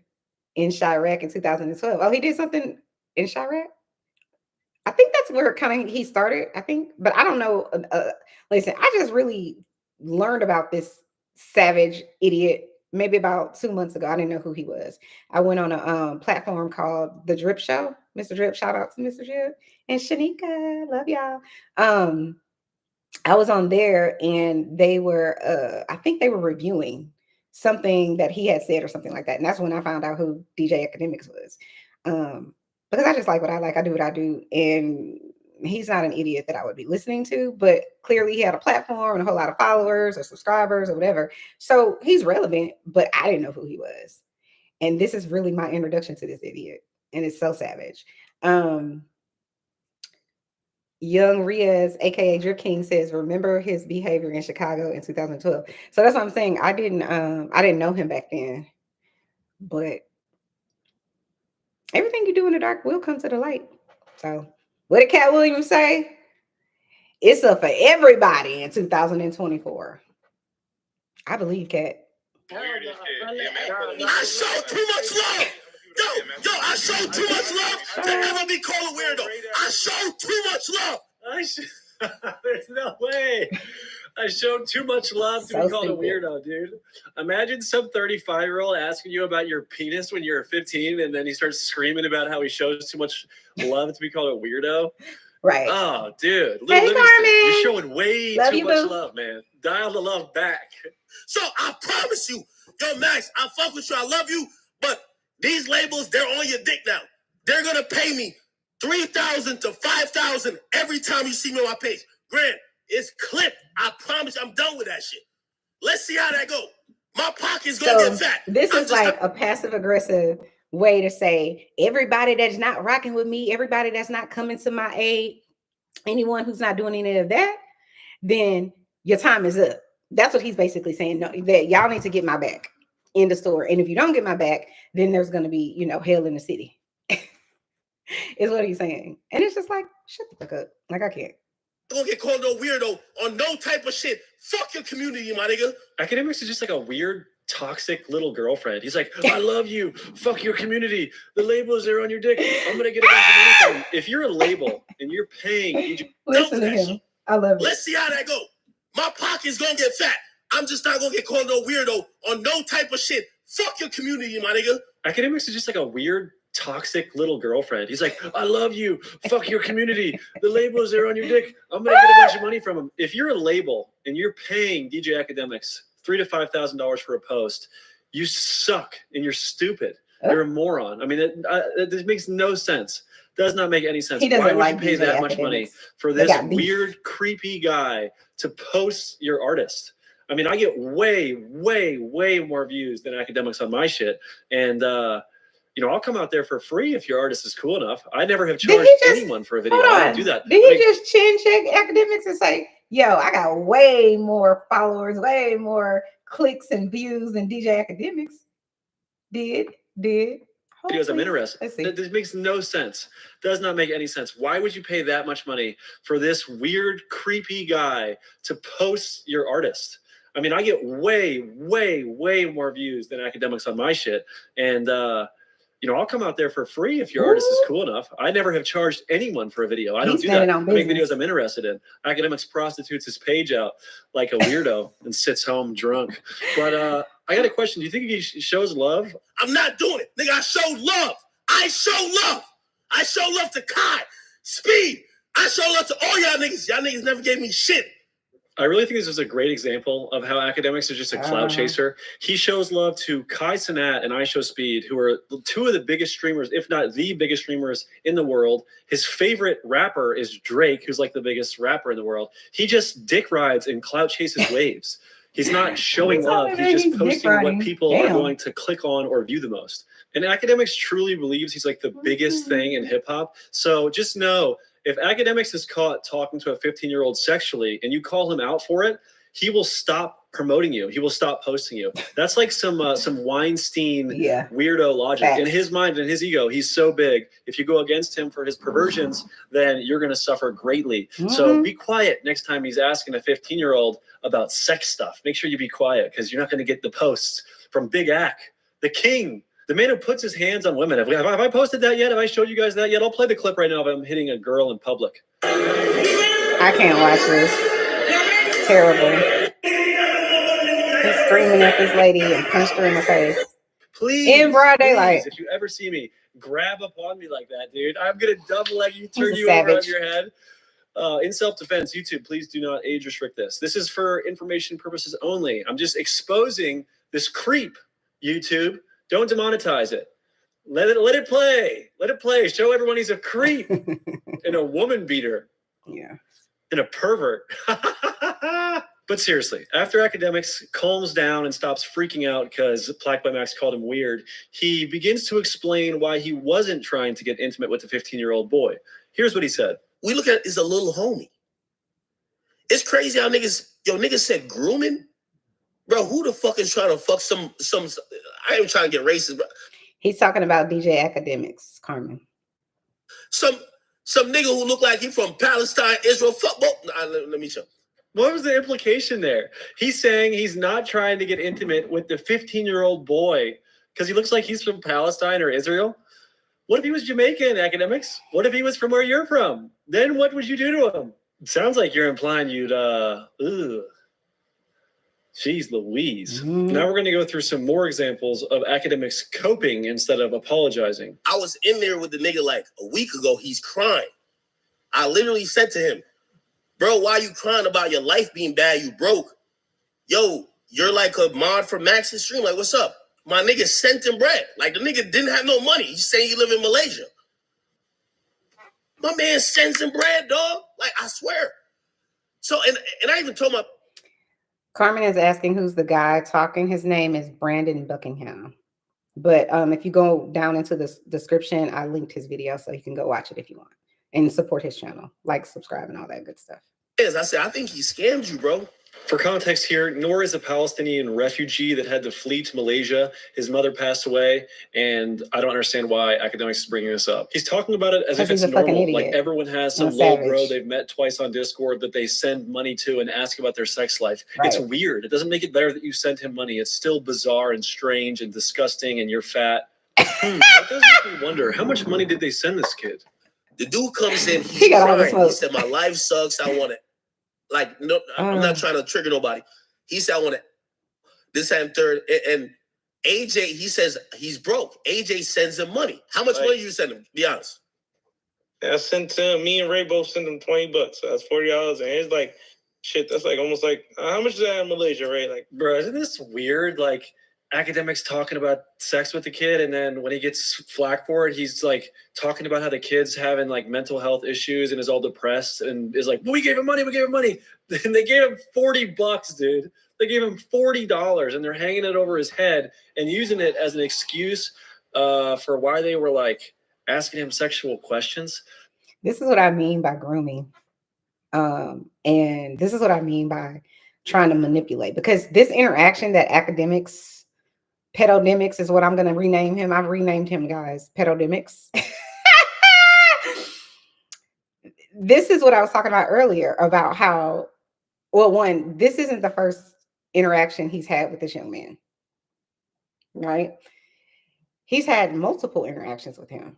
Speaker 1: in Chirac in 2012. Oh, he did something in Chirac? I think that's where kind of he started, I think, but I don't know. Listen, I just really learned about this savage idiot maybe about 2 months ago. I didn't know who he was. I went on a platform called The Drip Show. Mr. Drip, shout out to Mr. Drip and Shanika. Love y'all. I was on there and they were, I think they were reviewing something that he had said or something like that. And that's when I found out who DJ Akademiks was. Because I just like what I like. I do what I do. And he's not an idiot that I would be listening to, but clearly he had a platform and a whole lot of followers or subscribers or whatever. So he's relevant, but I didn't know who he was. And this is really my introduction to this idiot. And it's so savage. Young Riaz, aka Drip King, says, remember his behavior in Chicago in 2012. So that's what I'm saying. I didn't know him back then, but everything you do in the dark will come to the light. So what did Cat Williams say? It's up for everybody in 2024. I believe Cat.
Speaker 6: I show too much love. Yo, I show too much love to ever be called a weirdo. I show too much love.
Speaker 3: There's no way. I showed too much love to
Speaker 1: So
Speaker 3: be called
Speaker 1: stupid.
Speaker 3: a weirdo, dude. Imagine some 35-year-old asking you about your penis when you're 15, and then he starts screaming about how he shows too much love to be called a weirdo.
Speaker 1: Right.
Speaker 3: Oh, dude.
Speaker 1: Hey,
Speaker 3: Livingston,
Speaker 1: Carmen.
Speaker 3: you're showing way
Speaker 1: Love
Speaker 3: too
Speaker 1: you,
Speaker 3: much
Speaker 1: boo.
Speaker 3: love, man. Dial the love back.
Speaker 6: So I promise you, yo, Max, I fuck with you. I love you. But these labels, they're on your dick now. They're going to pay me $3,000 to $5,000 every time you see me on my page. Grant, it's clipped. I promise you, I'm done with that shit. Let's see how that go. My pocket's going to
Speaker 1: So
Speaker 6: get fat.
Speaker 1: this
Speaker 6: I'm
Speaker 1: is
Speaker 6: just
Speaker 1: like a passive aggressive way to say everybody that's not rocking with me, everybody that's not coming to my aid, anyone who's not doing any of that, then your time is up. That's what he's basically saying. No, that y'all need to get my back in the store. And if you don't get my back, then there's going to be, hell in the city. Is what he's saying. And it's just like, shut the fuck up. Like, I can't.
Speaker 6: gonna get called no weirdo on no type of shit. Fuck your community, my nigga.
Speaker 3: Akademiks is just like a weird, toxic little girlfriend. He's like, I love you. Fuck your community. The labels are on your dick. I'm gonna get a bunch of money from them. If you're a label and you're paying,
Speaker 1: Listen to him. I love it.
Speaker 6: Let's see how that go. My pocket's gonna get fat. I'm just not gonna get called no weirdo on no type of shit. Fuck your community, my nigga.
Speaker 3: Akademiks is just like a weird, toxic little girlfriend. He's like, I love you. Fuck your community. The labels are on your dick. I'm gonna get a bunch of money from them. If you're a label and you're paying DJ Akademiks $3,000 to $5,000 for a post, you suck and you're stupid. You're a moron. I mean, this makes no sense. Does not make any sense.
Speaker 1: He doesn't
Speaker 3: Why would
Speaker 1: like
Speaker 3: you pay
Speaker 1: DJ
Speaker 3: that much money
Speaker 1: Akademiks.
Speaker 3: for
Speaker 1: They
Speaker 3: this
Speaker 1: got beef.
Speaker 3: weird, creepy guy to post your artist? I mean, I get way, way, way more views than Akademiks on my shit. And, I'll come out there for free if your artist is cool enough. I never have charged anyone for a video. I don't do that.
Speaker 1: Did he just chin check Akademiks and say, yo, I got way more followers, way more clicks and views than DJ Akademiks? Did.
Speaker 3: videos I'm
Speaker 1: Let's
Speaker 3: interested.
Speaker 1: see.
Speaker 3: This makes no sense. Does not make any sense. Why would you pay that much money for this weird, creepy guy to post your artist? I mean, I get way, way, way more views than Akademiks on my shit. And I'll come out there for free if your artist is cool enough. I never have charged anyone for a video. I don't
Speaker 1: He's
Speaker 3: do that.
Speaker 1: standing
Speaker 3: I
Speaker 1: on
Speaker 3: make
Speaker 1: business.
Speaker 3: videos I'm interested in. Akademiks prostitutes his page out like a weirdo and sits home drunk. But I got a question. Do you think he shows love?
Speaker 2: I'm not doing it. Nigga, I showed love. I show love. I show love to Kai, Speed. I show love to all y'all niggas. Y'all niggas never gave me shit.
Speaker 3: I really think this is a great example of how Akademiks is just a clout chaser. He shows love to Kai Cenat and I Show Speed, who are two of the biggest streamers, if not the biggest streamers in the world. His favorite rapper is Drake, who's like the biggest rapper in the world. He just dick rides and clout chases waves. He's not showing love. He's just posting what people are going to click on or view the most. And Akademiks truly believes he's like the biggest thing in hip hop. So just know, if Akademiks is caught talking to a 15-year-old sexually and you call him out for it, he will stop promoting you. He will stop posting you. That's like some Weinstein weirdo logic. In his mind and his ego, he's so big. If you go against him for his perversions, then you're going to suffer greatly. So be quiet next time he's asking a 15-year-old about sex stuff. Make sure you be quiet because you're not going to get the posts from Big Ak, the king. The man who puts his hands on women. Have I posted that yet? Have I showed you guys that yet? I'll play the clip right now of him hitting a girl in public.
Speaker 1: I can't watch this. It's terrible. He's screaming at this lady and punched her in the face.
Speaker 3: Please,
Speaker 1: in broad daylight.
Speaker 3: If you ever see me, grab upon me like that, dude. I'm going to double leg you, turn you over on your head. In self-defense, YouTube, please do not age restrict this. This is for information purposes only. I'm just exposing this creep, YouTube. Don't demonetize it. Let it play. Let it play. Show everyone he's a creep and a woman beater.
Speaker 1: Yeah.
Speaker 3: And a pervert. But seriously, after Akademiks calms down and stops freaking out because PlaqueBoyMax called him weird, he begins to explain why he wasn't trying to get intimate with the 15-year-old boy. Here's what he said.
Speaker 2: We look at it as a little homie. It's crazy how niggas said grooming. Bro, who the fuck is trying to fuck some I ain't trying to get racist, bro.
Speaker 1: He's talking about DJ Akademiks, Carmen.
Speaker 2: Some nigga who look like he from Palestine, Israel. Fuck, let me show.
Speaker 3: What was the implication there? He's saying he's not trying to get intimate with the 15-year-old boy because he looks like he's from Palestine or Israel. What if he was Jamaican, Akademiks? What if he was from where you're from? Then what would you do to him? It sounds like you're implying you'd, Jeez Louise. Now we're going to go through some more examples of Akademiks coping instead of apologizing.
Speaker 2: I was in there with the nigga like a week ago. He's crying. I literally said to him, bro, why are you crying about your life being bad? You broke. Yo, you're like a mod for Max's stream. Like, what's up? My nigga sent him bread. Like, the nigga didn't have no money. He's saying he live in Malaysia. My man sends him bread, dog. Like, I swear. So, and I even told my...
Speaker 1: Carmen is asking who's the guy talking. His name is Brandon Buckingham. But if you go down into the description, I linked his video so you can go watch it if you want. And support his channel. Like, subscribe, and all that good stuff.
Speaker 2: Yes, I said, I think he scammed you, bro.
Speaker 3: For context here, Noor is a Palestinian refugee that had to flee to Malaysia. His mother passed away, and I don't understand why Akademiks is bringing this up. He's talking about it as if it's normal, like everyone has some little bro they've met twice on Discord that they send money to and ask about their sex life. Right. It's weird. It doesn't make it better that you sent him money. It's still bizarre and strange and disgusting, and you're fat. That does make me wonder, how much money did they send this kid?
Speaker 2: The dude comes in, he's crying. He said, my life sucks. I want it. Like, no, I'm not trying to trigger nobody. He said, I want it. This and third. And AJ, he says he's broke. AJ sends him money. How much money you send him? Be honest.
Speaker 5: I sent him, me and Ray both sent him $20. So that's $40. And it's like, shit, that's like almost like, how much is that in Malaysia, right? Like,
Speaker 3: bro, isn't this weird? Like, Akademiks talking about sex with the kid, and then when he gets flack for it, he's like talking about how the kid's having like mental health issues and is all depressed and is like, well, we gave him money. And they gave him $40, dude. They gave him $40 and they're hanging it over his head and using it as an excuse for why they were like asking him sexual questions.
Speaker 1: This is what I mean by grooming. And this is what I mean by trying to manipulate, because this interaction that Akademiks Pedodemics is what I'm going to rename him. I've renamed him, guys. Pedodemics. This is what I was talking about earlier about how, well, one, this isn't the first interaction he's had with this young man, right? He's had multiple interactions with him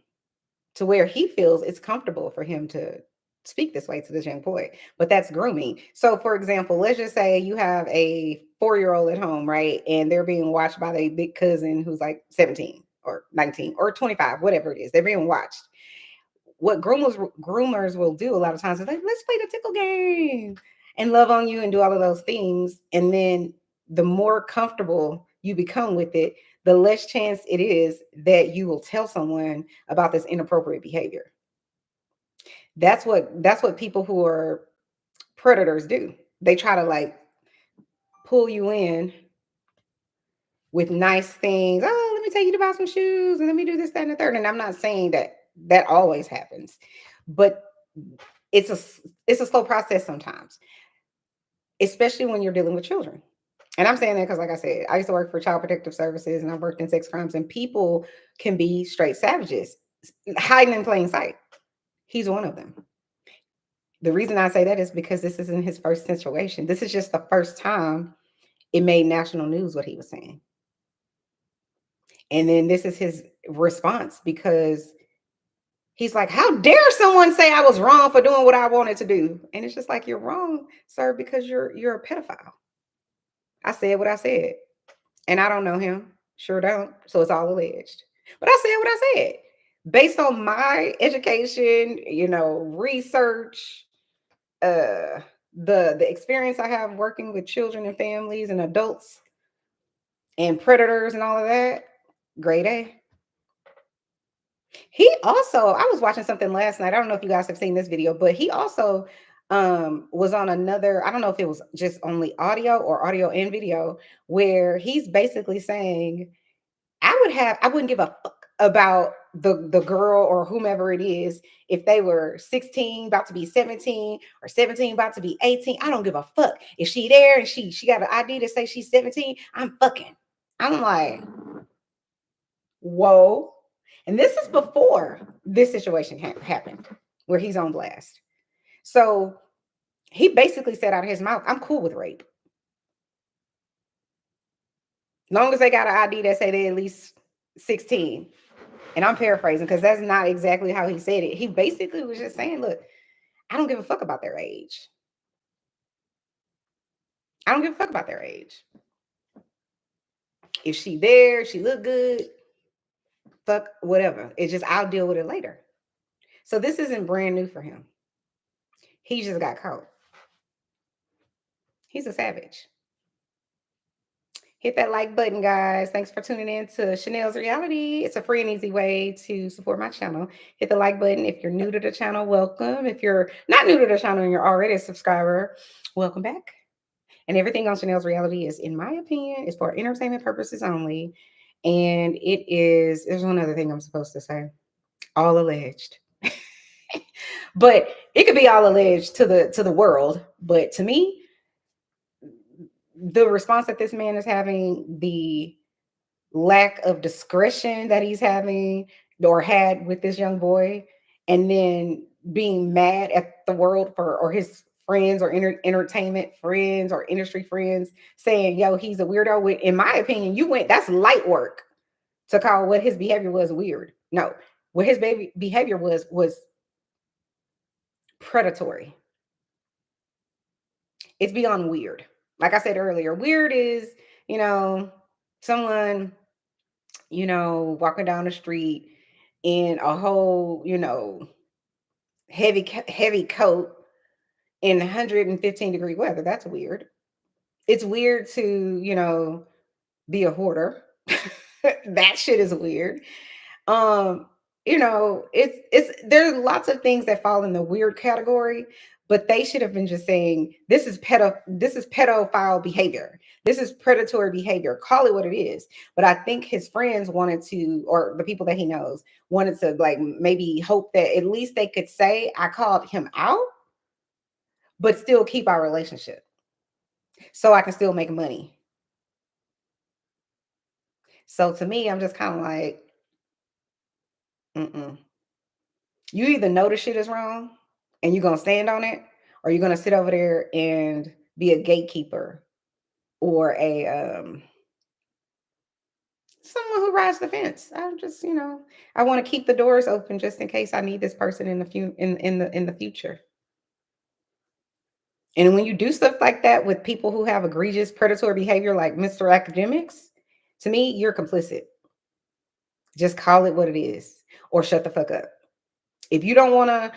Speaker 1: to where he feels it's comfortable for him to speak this way to this young boy, but that's grooming. So, for example, let's just say you have a 4-year-old at home, right? And they're being watched by their big cousin who's like 17 or 19 or 25, whatever it is. They're being watched. What groomers will do a lot of times is like, let's play the tickle game and love on you and do all of those things. And then the more comfortable you become with it, the less chance it is that you will tell someone about this inappropriate behavior. That's what people who are predators do. They try to like pull you in with nice things. Oh, let me take you to buy some shoes and let me do this, that, and the third. And I'm not saying that that always happens, but it's a slow process sometimes, especially when you're dealing with children. And I'm saying that because, like I said, I used to work for Child Protective Services and I worked in sex crimes, and people can be straight savages, hiding in plain sight. He's one of them. The reason I say that is because this isn't his first situation. This is just the first time it made national news what he was saying. And then this is his response because he's like, how dare someone say I was wrong for doing what I wanted to do? And it's just like, you're wrong, sir, because you're a pedophile. I said what I said. And I don't know him. Sure don't. So it's all alleged. But I said what I said. Based on my education, research, the experience I have working with children and families and adults and predators and all of that, grade A. He also, I was watching something last night. I don't know if you guys have seen this video, but he also was on another, I don't know if it was just only audio or audio and video, where he's basically saying, I wouldn't give a fuck about the girl or whomever it is if they were 16 about to be 17 or 17 about to be 18. I don't give a fuck. If she there and she got an ID to say she's 17, I'm fucking. I'm like, whoa. And this is before this situation happened where he's on blast. So he basically said out of his mouth, I'm cool with rape. Long as they got an ID that say they at least 16. And I'm paraphrasing because that's not exactly how he said it. He basically was just saying, look, I don't give a fuck about their age. I don't give a fuck about their age. If she there, she look good, fuck whatever. It's just I'll deal with it later. So this isn't brand new for him. He just got caught. He's a savage. Hit that like button, guys. Thanks for tuning in to Chanel's Reality. It's a free and easy way to support my channel. Hit the like button. If you're new to the channel, welcome. If you're not new to the channel and you're already a subscriber, welcome back. And everything on Chanel's Reality is, in my opinion, is for entertainment purposes only. And there's one other thing I'm supposed to say. All alleged. But it could be all alleged to the world. But to me, the response that this man is having, the lack of discretion that he's having or had with this young boy, and then being mad at the world or his friends or entertainment friends or industry friends saying, yo, he's a weirdo. In my opinion, that's light work to call what his behavior was weird. No, what his behavior was predatory. It's beyond weird. Like I said earlier, weird is, someone, walking down the street in a whole, heavy coat in 115-degree weather. That's weird. It's weird to, be a hoarder. That shit is weird. There's lots of things that fall in the weird category, but they should have been just saying this is pedophile behavior. This is predatory behavior. Call it what it is. But I think his friends wanted to, or the people that he knows wanted to, like, maybe hope that at least they could say I called him out, but still keep our relationship so I can still make money. So to me, I'm just kind of like, mm-mm. You either know the shit is wrong and you're gonna stand on it, or you're gonna sit over there and be a gatekeeper or a someone who rides the fence. I'm just, I want to keep the doors open just in case I need this person in the in the future. And when you do stuff like that with people who have egregious predatory behavior like Mr. Academics, to me, you're complicit. Just call it what it is or shut the fuck up. If you don't want to,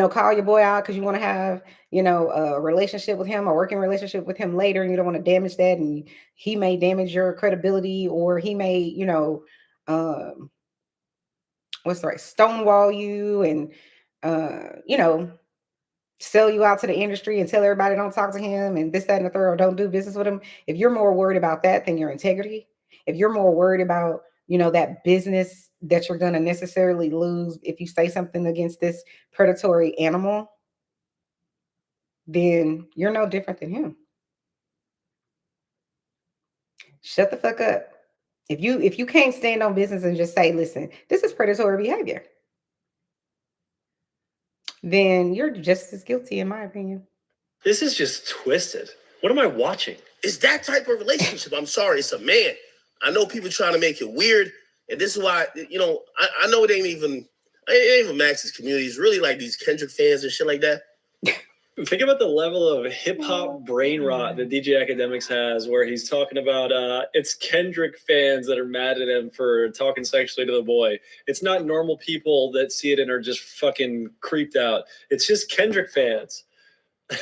Speaker 1: call your boy out because you want to have, a relationship with him or working relationship with him later, and you don't want to damage that, and he may damage your credibility, or he may, um, what's the right, stonewall you and, sell you out to the industry and tell everybody don't talk to him and this, that, and the third, or don't do business with him. If you're more worried about that than your integrity, if you're more worried about, that business that you're going to necessarily lose if you say something against this predatory animal, then you're no different than him. Shut the fuck up. If you can't stand on business and just say, listen, this is predatory behavior, then you're just as guilty, in my opinion.
Speaker 3: This is just twisted. What am I watching?
Speaker 2: It's that type of relationship. I'm sorry, it's a man. I know people trying to make it weird, and this is why, I know it ain't even Max's community. It's really like these Kendrick fans and shit like that.
Speaker 3: Think about the level of hip-hop brain rot that DJ Akademiks has, where he's talking about it's Kendrick fans that are mad at him for talking sexually to the boy. It's not normal people that see it and are just fucking creeped out. It's just Kendrick fans.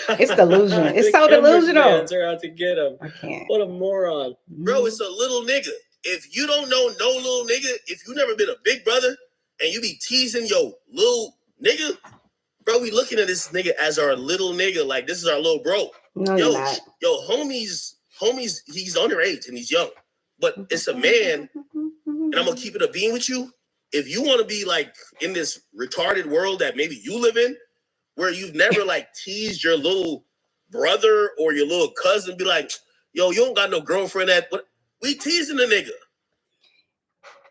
Speaker 1: It's delusion. It's so
Speaker 3: Kendrick
Speaker 1: delusional.
Speaker 3: Fans are out to get him.
Speaker 1: I can't.
Speaker 3: What a moron.
Speaker 2: Bro, it's a little nigga. If you don't know no little nigga, if you never been a big brother and you be teasing your little nigga, bro, we looking at this nigga as our little nigga. Like, this is our little bro.
Speaker 1: No,
Speaker 2: homies, he's underage and he's young. But it's a man, and I'm going to keep it a bean with you. If you want to be, like, in this retarded world that maybe you live in, where you've never, like, teased your little brother or your little cousin, be like, yo, you don't got no girlfriend we teasing the nigga.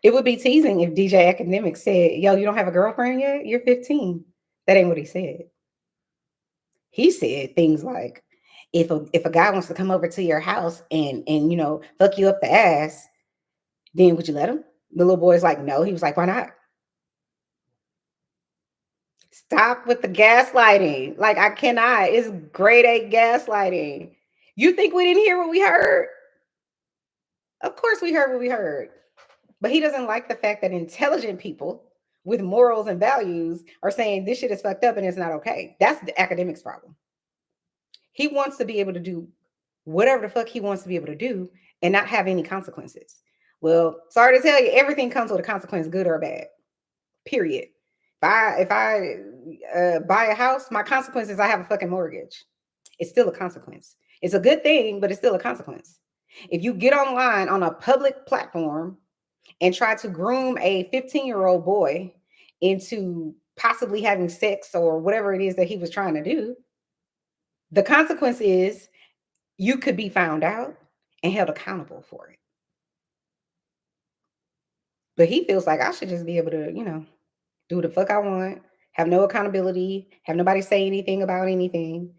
Speaker 1: It would be teasing if DJ Akademiks said, yo, you don't have a girlfriend yet? You're 15. That ain't what he said. He said things like, if a guy wants to come over to your house and fuck you up the ass, then would you let him? The little boy's like, no. He was like, why not? Stop with the gaslighting. Like, I cannot. It's grade A gaslighting. You think we didn't hear what we heard? Of course we heard what we heard. But he doesn't like the fact that intelligent people with morals and values are saying this shit is fucked up and it's not okay. That's the Akademiks' problem. He wants to be able to do whatever the fuck he wants to be able to do and not have any consequences. Well, sorry to tell you, everything comes with a consequence, good or bad. Period. If I buy a house, my consequence is I have a fucking mortgage. It's still a consequence. It's a good thing, but it's still a consequence. If you get online on a public platform and try to groom a 15-year-old boy into possibly having sex or whatever it is that he was trying to do, the consequence is you could be found out and held accountable for it. But he feels like I should just be able to, do the fuck I want, have no accountability, have nobody say anything about anything,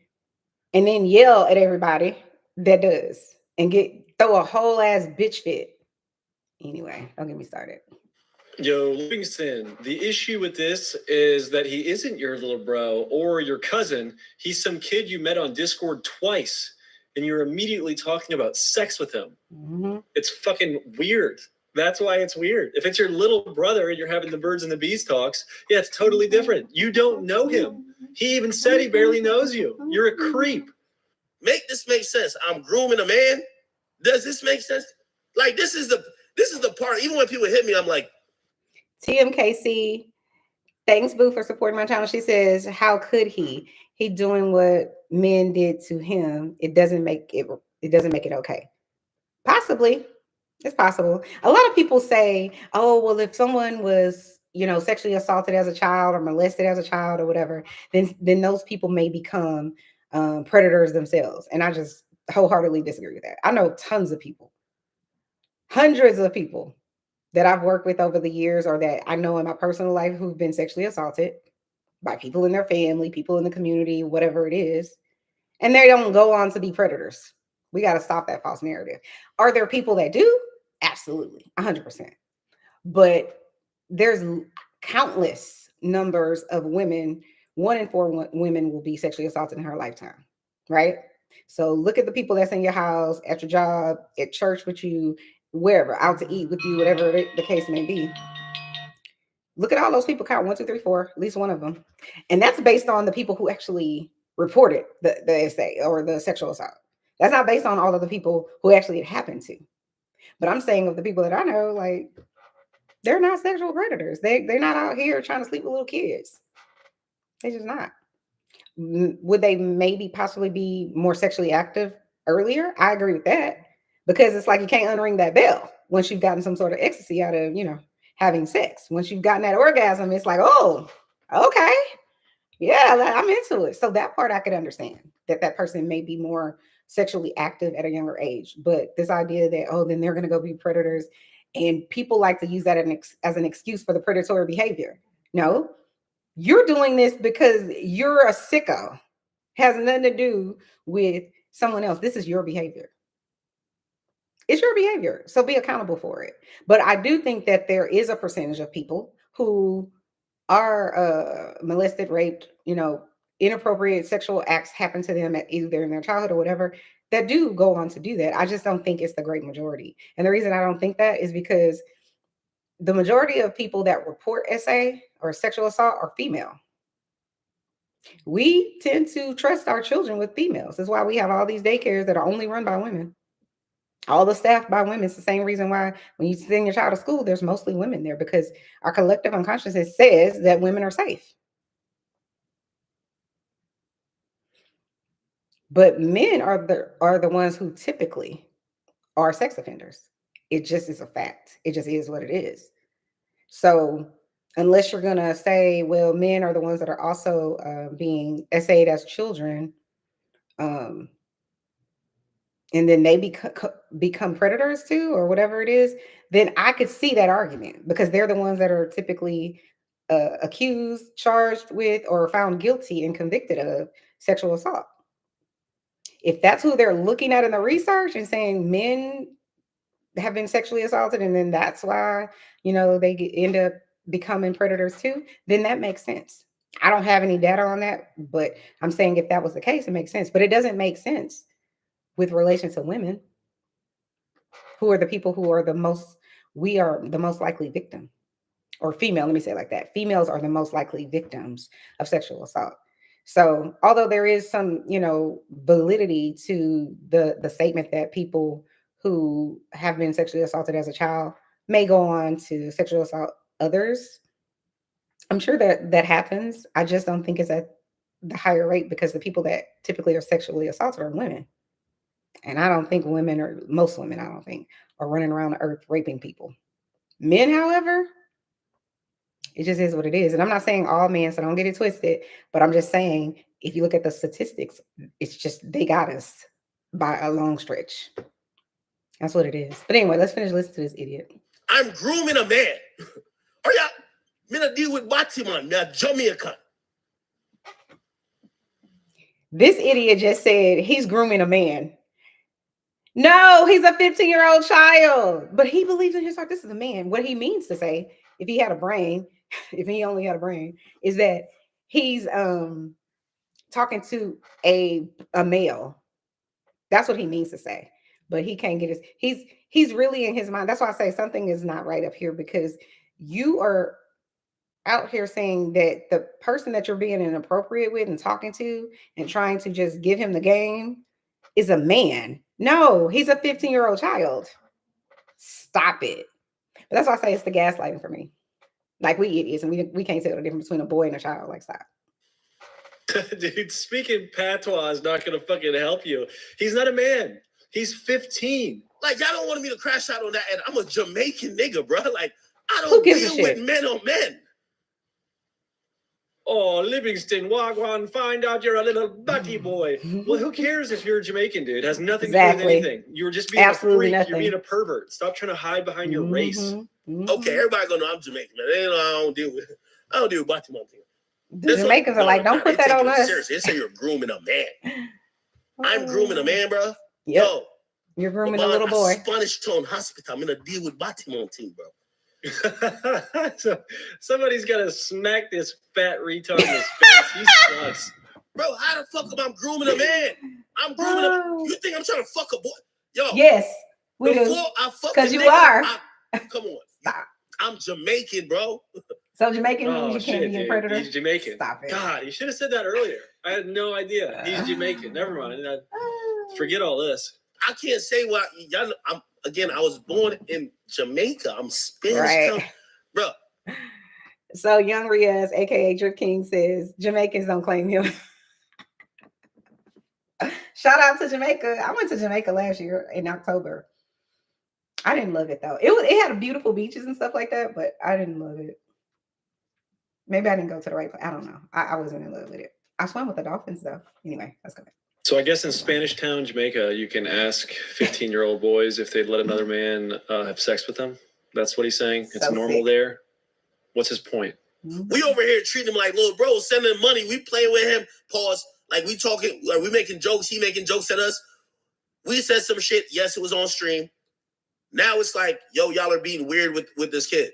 Speaker 1: and then yell at everybody that does and throw a whole ass bitch fit. Anyway, don't get me started.
Speaker 3: Yo, Livingston, the issue with this is that he isn't your little bro or your cousin. He's some kid you met on Discord twice, and you're immediately talking about sex with him.
Speaker 1: Mm-hmm.
Speaker 3: It's fucking weird. That's why it's weird. If it's your little brother and you're having the birds and the bees talks, yeah, it's totally different. You don't know him. He even said he barely knows you. You're a creep.
Speaker 2: Make this make sense. I'm grooming a man. Does this make sense? Like, this is the part. Even when people hit me, I'm like,
Speaker 1: TMKC, thanks, Boo, for supporting my channel. She says, how could he? He doing what men did to him. It doesn't make it okay. Possibly. It's possible. A lot of people say, oh, well, if someone was, sexually assaulted as a child or molested as a child or whatever, then those people may become predators themselves. And I just wholeheartedly disagree with that. I know tons of people, hundreds of people that I've worked with over the years, or that I know in my personal life, who've been sexually assaulted by people in their family, people in the community, whatever it is, and they don't go on to be predators. We got to stop that false narrative. Are there people that do? Absolutely, 100%. But there's countless numbers of women. 1 in 4 women will be sexually assaulted in her lifetime, right? So look at the people that's in your house, at your job, at church with you, wherever, out to eat with you, whatever the case may be. Look at all those people, count 1, 2, 3, 4, at least one of them. And that's based on the people who actually reported the essay or the sexual assault. That's not based on all of the people who actually it happened to. But I'm saying of the people that I know, like, they're not sexual predators. They're not out here trying to sleep with little kids. They're just not. Would they maybe possibly be more sexually active earlier? I agree with that, because it's like you can't unring that bell once you've gotten some sort of ecstasy out of, having sex. Once you've gotten that orgasm, it's like, oh, okay, yeah, I'm into it. So that part I could understand, that person may be more sexually active at a younger age. But this idea that, oh, then they're going to go be predators, and people like to use that as an excuse for the predatory behavior. No, you're doing this because you're a sicko. Has nothing to do with someone else. This is your behavior. It's your behavior. So be accountable for it. But I do think that there is a percentage of people who are molested, raped, inappropriate sexual acts happen to them at either in their childhood or whatever, that do go on to do that. I just don't think it's the great majority. And the reason I don't think that is because the majority of people that report SA or sexual assault are female. We tend to trust our children with females. That's why we have all these daycares that are only run by women. All the staff by women. It's the same reason why when you send your child to school, there's mostly women there, because our collective unconsciousness says that women are safe. But men are the ones who typically are sex offenders. It just is a fact. It just is what it is. So unless you're going to say, well, men are the ones that are also being SA'd as children, and then they become predators too, or whatever it is, then I could see that argument, because they're the ones that are typically accused, charged with, or found guilty and convicted of sexual assault. If that's who they're looking at in the research and saying men have been sexually assaulted, and then that's why, they end up becoming predators too, then that makes sense. I don't have any data on that, but I'm saying if that was the case, it makes sense. But it doesn't make sense with relation to women, who are the people who are we are the most likely victim, or female, let me say it like that. Females are the most likely victims of sexual assault. So although there is some, validity to the statement that people who have been sexually assaulted as a child may go on to sexually assault others, I'm sure that happens. I just don't think it's at the higher rate, because the people that typically are sexually assaulted are women. And I don't think most women, I don't think, are running around the earth raping people. Men, however, it just is what it is. And I'm not saying all men, so don't get it twisted, but I'm just saying, if you look at the statistics, it's just, they got us by a long stretch. That's what it is. But anyway, let's finish listening to this idiot.
Speaker 2: I'm grooming a man. Or yeah, me not deal with Batiman, me a Jamaican.
Speaker 1: This idiot just said he's grooming a man. No, he's a 15-year-old child, but he believes in his heart this is a man. What he means to say, if he had a brain, if he only had a brain, is that he's talking to a male. That's what he means to say. But he can't get he's really in his mind. That's why I say something is not right up here, because you are out here saying that the person that you're being inappropriate with and talking to and trying to just give him the game is a man. No, he's a 15-year-old child. Stop it. But that's why I say it's the gaslighting for me. Like, we idiots, and we can't tell the difference between a boy and a child. Like, stop.
Speaker 3: Dude, speaking patois is not going to fucking help you. He's not a man. He's 15.
Speaker 2: Like, y'all don't want me to crash out on that, and I'm a Jamaican nigga, bro. Like, I
Speaker 1: Who
Speaker 2: don't
Speaker 1: gives a
Speaker 2: deal
Speaker 1: shit?
Speaker 2: with men on men.
Speaker 3: Oh, Livingston, Wagwan, find out you're a little butty boy. Well, who cares if you're a Jamaican, dude? It has nothing to do with anything. You're just being
Speaker 1: absolutely
Speaker 3: a freak.
Speaker 1: nothing.
Speaker 3: You're being a pervert. Stop trying to hide behind your race.
Speaker 2: Okay, everybody gonna know I'm Jamaican, man. They know I don't deal with Baltimore.
Speaker 1: The Jamaicans are like, don't put that on us.
Speaker 2: Seriously, they say you're grooming a man. I'm grooming a man, bro.
Speaker 1: Yep.
Speaker 2: Yo,
Speaker 1: you're grooming a little boy.
Speaker 2: Spanish Town Hospital. I'm gonna deal with Baltimore team, bro.
Speaker 3: So somebody's gotta smack this fat retard in his face. He sucks.
Speaker 2: Bro, how the fuck am I grooming a man? I'm grooming a. You think I'm trying to fuck a boy? Yo.
Speaker 1: Yes, we
Speaker 2: before
Speaker 1: do.
Speaker 2: I fuck
Speaker 1: because you are.
Speaker 2: Come on.
Speaker 1: Stop.
Speaker 2: I'm Jamaican, bro.
Speaker 1: So Jamaican means you can't be a predator?
Speaker 3: He's Jamaican.
Speaker 1: Stop it.
Speaker 3: God, you should have said that earlier. I had no idea. He's Jamaican. Never mind. Forget all this.
Speaker 2: I can't say what y'all. I was born in Jamaica. I'm Spanish,
Speaker 1: right.
Speaker 2: Bro.
Speaker 1: So Young Riaz, aka Drip King, says Jamaicans don't claim him. Shout out to Jamaica. I went to Jamaica last year in October. I didn't love it though. It had beautiful beaches and stuff like that, but I didn't love it. Maybe I didn't go to the right place. I don't know. I wasn't in love with it. I swam with the dolphins though. Anyway, let's go back.
Speaker 3: So I guess in Spanish Town, Jamaica, you can ask 15-year-old boys if they'd let another man have sex with them. That's what he's saying. It's normal there. What's his point?
Speaker 2: We over here treating him like little bro, sending him money. We playing with him. Pause. Like we talking, like we making jokes. He making jokes at us. We said some shit. Yes, it was on stream. Now it's like, yo, y'all are being weird with this kid.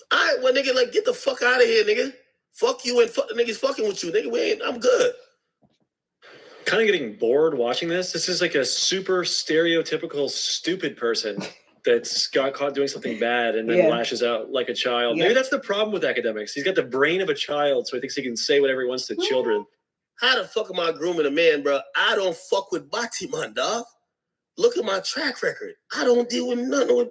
Speaker 2: All right, well, nigga, like, get the fuck out of here, nigga. Fuck you and fuck the niggas fucking with you, nigga. I'm good.
Speaker 3: Kind of getting bored watching this. This is like a super stereotypical stupid person that's got caught doing something bad and then lashes out like a child. Maybe that's the problem with Akademiks. He's got the brain of a child, so he thinks he can say whatever he wants to children.
Speaker 2: How the fuck am I grooming a man, bro? I don't fuck with Batiman, dog. Look at my track record. I don't deal with nothing with...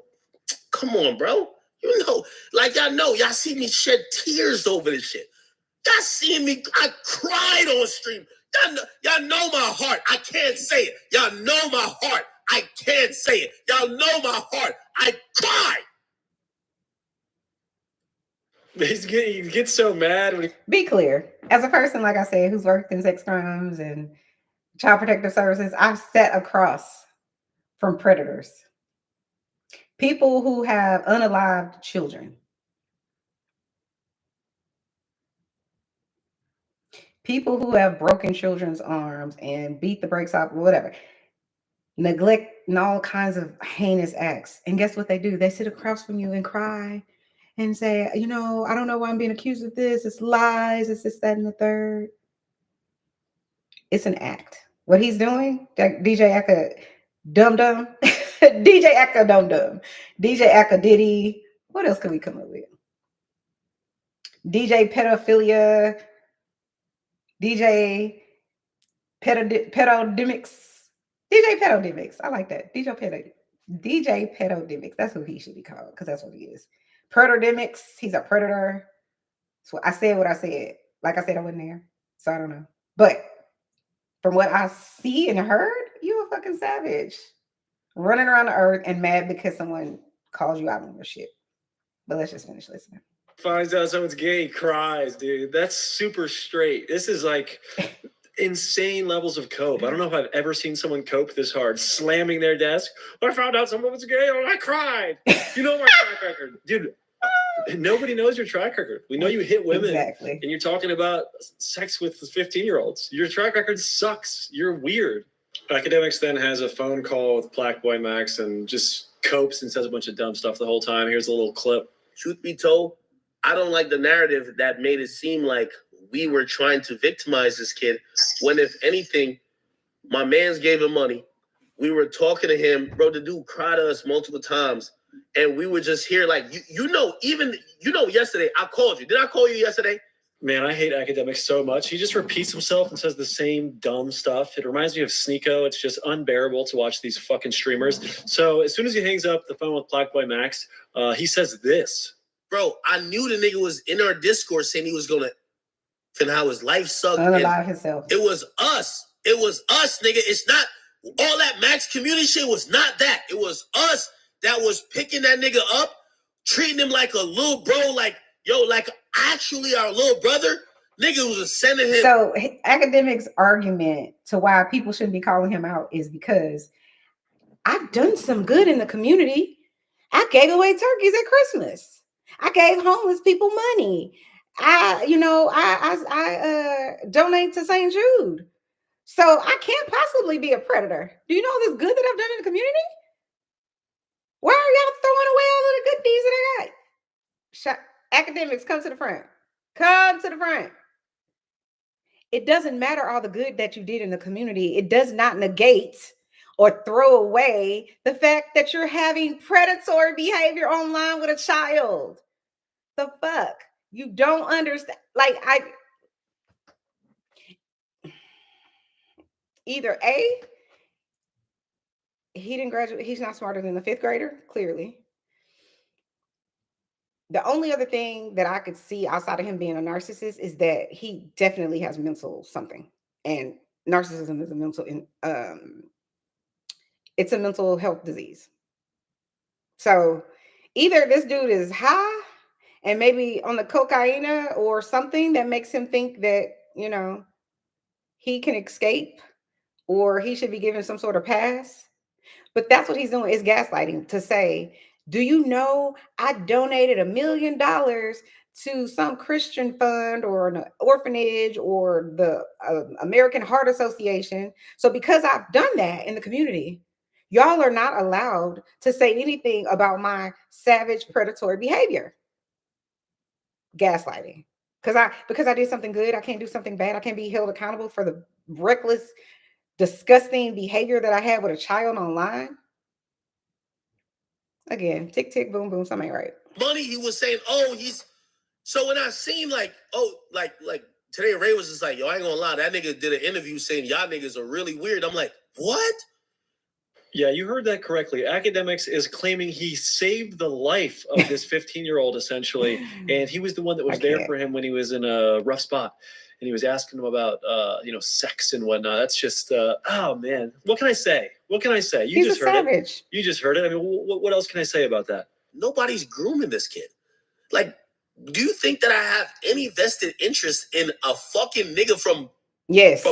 Speaker 2: Come on, bro. You know, like y'all know, y'all see me shed tears over this shit. Y'all seeing me, I cried on stream. Y'all know my heart. I can't say it. Y'all know my heart. I can't say it. Y'all know my heart. I cried.
Speaker 3: He gets so mad when he...
Speaker 1: Be clear. As a person, like I said, who's worked in sex crimes and child protective services, I've sat across from predators. People who have unalived children. People who have broken children's arms and beat the brakes off, whatever. Neglect and all kinds of heinous acts. And guess what they do? They sit across from you and cry and say, you know, I don't know why I'm being accused of this. It's lies. It's this, that, and the third. It's an act. What he's doing, DJ Aka Dum Dum, DJ Aka Dum Dum, DJ Aka Diddy. What else can we come up with? DJ Pedophilia, DJ Pedodemics, DJ Pedodemics. I like that. DJ Pedodemics. That's who he should be called because that's what he is. Predodemics. He's a predator. So I said what I said. Like I said, I wasn't there, so I don't know. But from what I see and heard, you a fucking savage, running around the earth and mad because someone calls you out on your shit. But let's just finish listening.
Speaker 3: Finds out someone's gay, cries, dude. That's super straight. This is like insane levels of cope. I don't know if I've ever seen someone cope this hard, slamming their desk. I found out someone was gay and I cried. You know my track record. Dude, nobody knows your track record. We know you hit women and you're talking about sex with 15-year-olds. Your track record sucks. You're weird. Akademiks then has a phone call with PlaqueBoyMax and just copes and says a bunch of dumb stuff the whole time. Here's a little clip.
Speaker 2: Truth be told, I don't like the narrative that made it seem like we were trying to victimize this kid when, if anything, my mans gave him money. We were talking to him. Bro, the dude cried to us multiple times. And we were just here like, yesterday I called you. Did I call you yesterday?
Speaker 3: Man, I hate Akademiks so much. He just repeats himself and says the same dumb stuff. It reminds me of Sneeko. It's just unbearable to watch these fucking streamers. So as soon as he hangs up the phone with PlaqueBoyMax, he says this.
Speaker 2: Bro, I knew the nigga was in our Discord saying he was going to and how his life sucked.
Speaker 1: Unalive himself.
Speaker 2: It was us. It was us, nigga. It's not all that Max community shit was not that. It was us that was picking that nigga up, treating him like a little bro, like, yo, like actually our little brother. Nigga was sending him.
Speaker 1: So Akademiks' argument to why people shouldn't be calling him out is because I've done some good in the community. I gave away turkeys at Christmas. I gave homeless people money. I donate to St. Jude. So I can't possibly be a predator. Do you know all this good that I've done in the community? Why are y'all throwing away all of the good deeds that I got? Academics, come to the front. Come to the front. It doesn't matter all the good that you did in the community. It does not negate or throw away the fact that you're having predatory behavior online with a child. The fuck? You don't understand. Like, either A, he didn't graduate, he's not smarter than the fifth grader, clearly. The only other thing that I could see outside of him being a narcissist is that he definitely has mental something. And narcissism is it's a mental health disease. So either this dude is high and maybe on the cocaine or something that makes him think that, he can escape or he should be given some sort of pass. But that's what he's doing, is gaslighting, to say, do you know I donated $1 million to some Christian fund or an orphanage or the American Heart Association? So because I've done that in the community, y'all are not allowed to say anything about my savage predatory behavior. Gaslighting. Because I did something good, I can't do something bad. I can't be held accountable for the reckless, disgusting behavior that I had with a child online. Again, tick, tick, boom, boom, something ain't right.
Speaker 2: Money, he was saying, so when I seen like today, Ray was just like, yo, I ain't gonna lie, that nigga did an interview saying y'all niggas are really weird. I'm like, what?
Speaker 3: Yeah, you heard that correctly. Akademiks is claiming he saved the life of this 15-year-old, essentially, and he was the one that was there for him when he was in a rough spot, and he was asking him about, sex and whatnot. That's just, oh man, what can I say? What can I say?
Speaker 1: He's just heard savage.
Speaker 3: It. You just heard it. I mean, what else can I say about that?
Speaker 2: Nobody's grooming this kid. Like, do you think that I have any vested interest in a fucking nigga from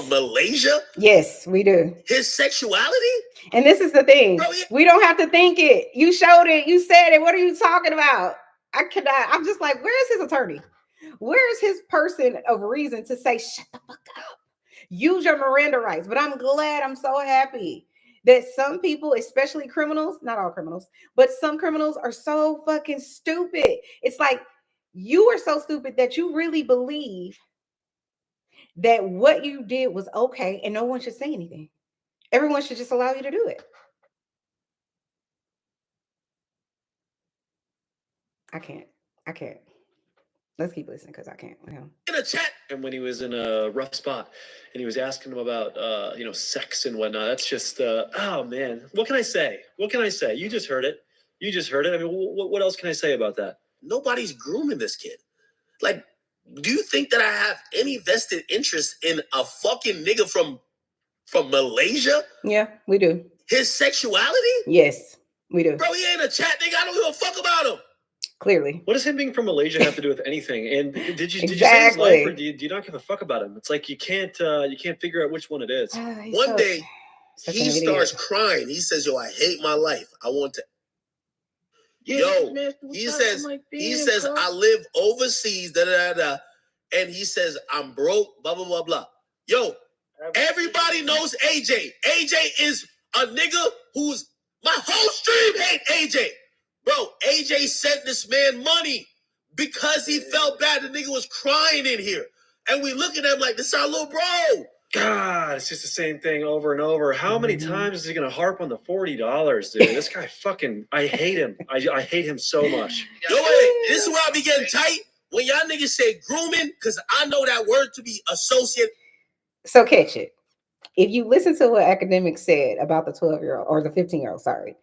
Speaker 2: Malaysia?
Speaker 1: Yes, we do.
Speaker 2: His sexuality?
Speaker 1: And this is the thing. Bro, yeah. We don't have to think it. You showed it. You said it. What are you talking about? I'm just like, where is his attorney? Where is his person of reason to say, shut the fuck up? Use your Miranda rights. But I'm so happy that some people, especially criminals, not all criminals, but some criminals are so fucking stupid. It's like, you are so stupid that you really believe that what you did was okay and no one should say anything. Everyone should just allow you to do it. I can't. Let's keep listening because I can't.
Speaker 2: In a chat.
Speaker 3: And when he was in a rough spot and he was asking him about, sex and whatnot, that's just, oh man, what can I say? What can I say? You just heard it. I mean, what else can I say about that?
Speaker 2: Nobody's grooming this kid. Like, do you think that I have any vested interest in a fucking nigga from Malaysia?
Speaker 1: Yeah, we do.
Speaker 2: His sexuality?
Speaker 1: Yes, we do.
Speaker 2: Bro, he ain't a chat nigga. I don't give a fuck about him.
Speaker 1: Clearly.
Speaker 3: What does him being from Malaysia have to do with anything? And did you say his life, or do you not give a fuck about him? It's like you can't figure out which one it is.
Speaker 2: One day he starts crying. He says, "Yo, I hate my life. I want to." He says, I live overseas, da da da, and he says, I'm broke, blah blah blah blah. Yo, everybody knows AJ. AJ is a nigga who's my whole stream hate AJ. Bro, AJ sent this man money because he felt bad. The nigga was crying in here. And we look at him like, this is our little bro.
Speaker 3: God, it's just the same thing over and over. How many times is he going to harp on the $40, dude? This guy fucking, I hate him. I hate him so much.
Speaker 2: Yo, wait, this is where I be getting tight. When y'all niggas say grooming, because I know that word to be associate.
Speaker 1: So catch it. If you listen to what Akademiks said about the 12-year-old or the 15-year-old, sorry.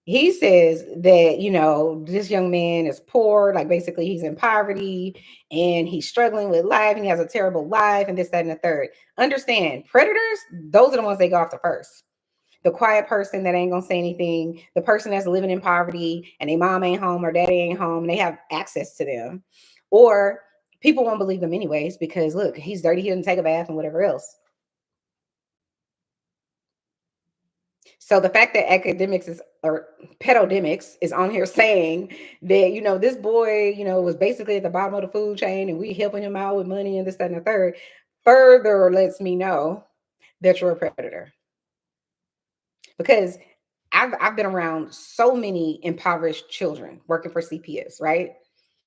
Speaker 1: He says that, this young man is poor, like basically he's in poverty and he's struggling with life and he has a terrible life and this, that, and the third. Understand, predators, those are the ones they go after first. The quiet person that ain't gonna say anything, the person that's living in poverty and their mom ain't home or daddy ain't home and they have access to them. Or people won't believe them anyways because look, he's dirty, he doesn't take a bath and whatever else. So the fact that academics is, or pedodemics is on here saying that, you know, this boy, you know, was basically at the bottom of the food chain and we helping him out with money and this, that, and the third, further lets me know that you're a predator. Because I've been around so many impoverished children working for CPS, right?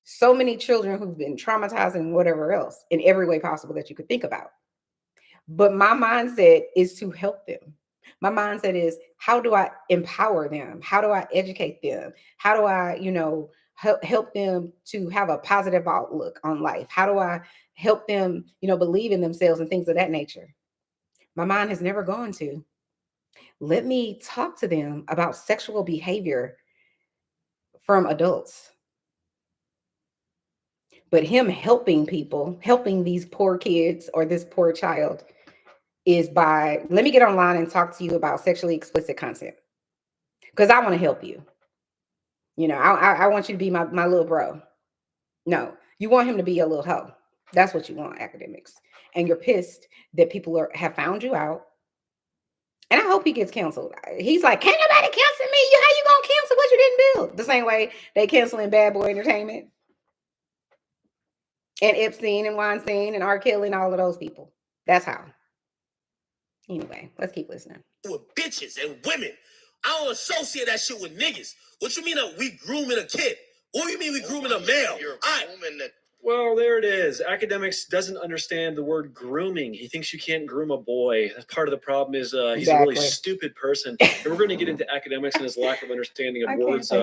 Speaker 1: So many children who've been traumatized and whatever else in every way possible that you could think about. But my mindset is to help them. My mindset is, how do I empower them? How do I educate them? How do I, you know, help them to have a positive outlook on life? How do I help them, you know, believe in themselves and things of that nature? My mind has never gone to, let me talk to them about sexual behavior from adults. But him helping people, helping these poor kids or this poor child, is by, let me get online and talk to you about sexually explicit content because I want to help you. You know, I want you to be my little bro. No, you want him to be a little hoe. That's what you want, academics. And you're pissed that people have found you out. And I hope he gets canceled. He's like, can't nobody cancel me. How you gonna cancel what you didn't build? The same way they canceling Bad Boy Entertainment and Epstein and Weinstein and R. Kelly and all of those people. That's how. Anyway, let's keep listening.
Speaker 2: With bitches and women. I don't associate that shit with niggas. What you mean that we grooming a kid? What do you mean we grooming a male?
Speaker 3: Well, there it is. Academics doesn't understand the word grooming. He thinks you can't groom a boy. Part of the problem is he's a really stupid person. And we're going to get into academics and his lack of understanding of words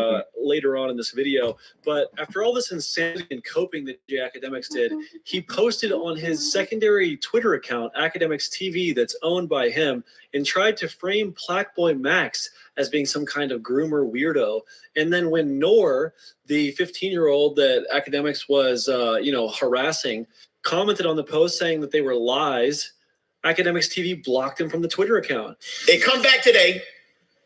Speaker 3: later on in this video. But after all this insanity and coping that Academics did, he posted on his secondary Twitter account, Akademiks TV, that's owned by him, and tried to frame PlaqueBoyMax as being some kind of groomer weirdo. And then when Noor, the 15-year-old that Akademiks was, harassing, commented on the post saying that they were lies, Akademiks TV blocked him from the Twitter account.
Speaker 6: They come back today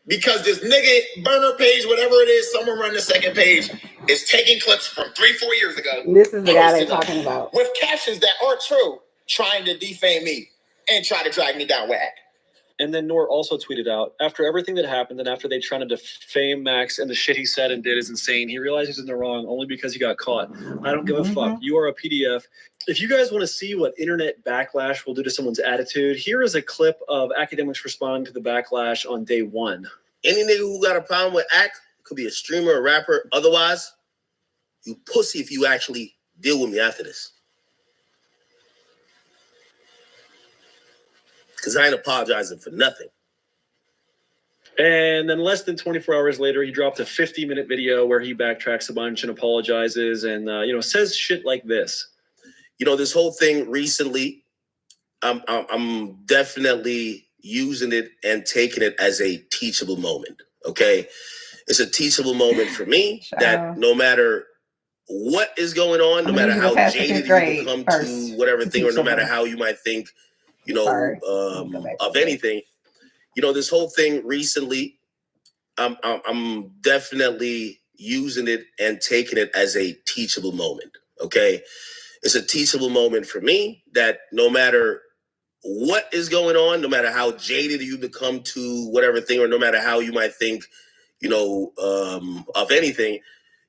Speaker 6: because this nigga burner page, whatever it is, someone running the second page, is taking clips from 3-4 years ago.
Speaker 1: This is the guy they're talking about.
Speaker 6: With captions that aren't true, trying to defame me and try to drag me down whack.
Speaker 3: And then Noor also tweeted out, after everything that happened and after they tried to defame Max and the shit he said and did is insane, he realized he's in the wrong only because he got caught. I don't give a fuck. You are a PDF. If you guys want to see what internet backlash will do to someone's attitude, here is a clip of Akademiks responding to the backlash on day one.
Speaker 2: Any nigga who got a problem with act, could be a streamer, a rapper, otherwise, you pussy if you actually deal with me after this. Because I ain't apologizing for nothing.
Speaker 3: And then less than 24 hours later, he dropped a 50-minute video where he backtracks a bunch and apologizes and, says shit like this.
Speaker 2: You know, this whole thing recently, I'm definitely using it and taking it as a teachable moment, okay? It's a teachable moment for me that no matter what is going on, no matter how jaded you become to whatever thing, or no matter how you might think, of anything, this whole thing recently, I'm definitely using it and taking it as a teachable moment, okay? It's a teachable moment for me that no matter what is going on, no matter how jaded you become to whatever thing, or no matter how you might think, of anything,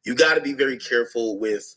Speaker 2: you got to be very careful with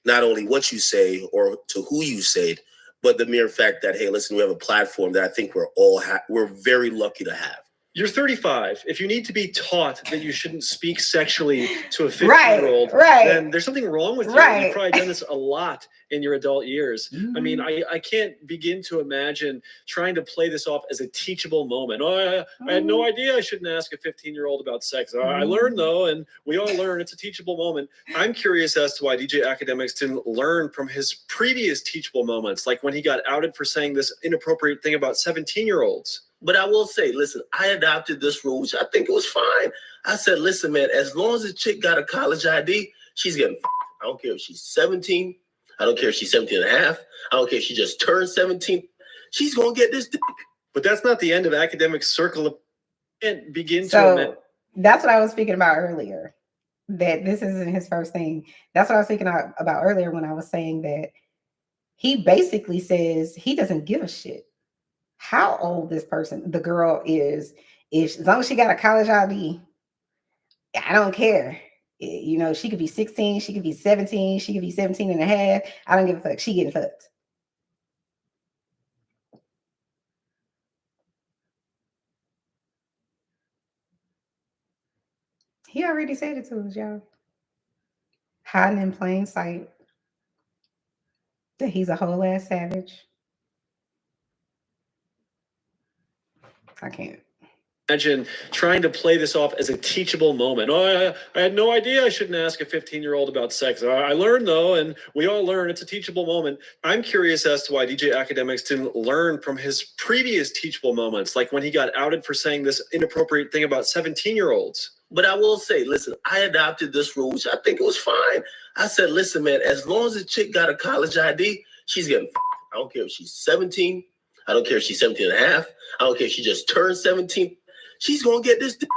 Speaker 2: not only what you say or to who you say it, but the mere fact that, hey, listen, we have a platform that I think we're very lucky to have.
Speaker 3: You're 35. If you need to be taught that you shouldn't speak sexually to a 15-year-old, then there's something wrong with you. You've probably done this a lot in your adult years. I mean, I can't begin to imagine trying to play this off as a teachable moment. I had no idea I shouldn't ask a 15-year-old about sex. I learned, though, and we all learn. It's a teachable moment. I'm curious as to why DJ Akademiks didn't learn from his previous teachable moments, like when he got outed for saying this inappropriate thing about 17-year-olds.
Speaker 2: But I will say, listen, I adopted this rule, which I think it was fine. I said, listen, man, as long as a chick got a college ID, she's getting I don't care if she's 17. I don't care if she's 17 and a half. I don't care if she just turned 17. She's going to get this dick.
Speaker 3: But that's not the end of Akademiks' circle and begin
Speaker 1: so
Speaker 3: to...
Speaker 1: That's what I was speaking about earlier, that this isn't his first thing. That's what I was speaking about earlier when I was saying that he basically says he doesn't give a shit how old this person, the girl, is as long as she got a college ID, I don't care. You know, she could be 16, she could be 17, she could be 17 and a half. I don't give a fuck. She getting fucked. He already said it to us, y'all. Hiding in plain sight. That he's a whole ass savage. I can't.
Speaker 3: Imagine trying to play this off as a teachable moment. Oh, I had no idea I shouldn't ask a 15-year-old about sex. I learned, though, and we all learn. It's a teachable moment. I'm curious as to why DJ Akademiks didn't learn from his previous teachable moments, like when he got outed for saying this inappropriate thing about 17-year-olds.
Speaker 2: But I will say, listen, I adopted this rule, which I think it was fine. I said, listen, man, as long as the chick got a college ID, she's getting I don't care if she's 17. I don't care if she's 17 and a half. I don't care if she just turned 17. She's going to get this dick.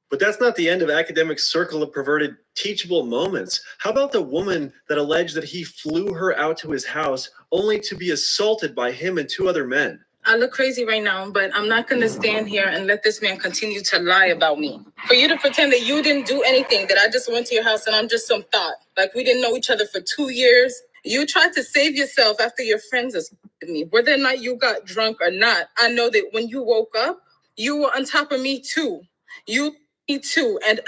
Speaker 3: But that's not the end of Akademiks' circle of perverted teachable moments. How about the woman that alleged that he flew her out to his house only to be assaulted by him and 2 other men?
Speaker 7: I look crazy right now, but I'm not going to stand here and let this man continue to lie about me. For you to pretend that you didn't do anything, that I just went to your house and I'm just some thought, like we didn't know each other for 2 years. You tried to save yourself after your friends assaulted me. Whether or not you got drunk or not, I know that when you woke up, you were on top of me too. Me too, and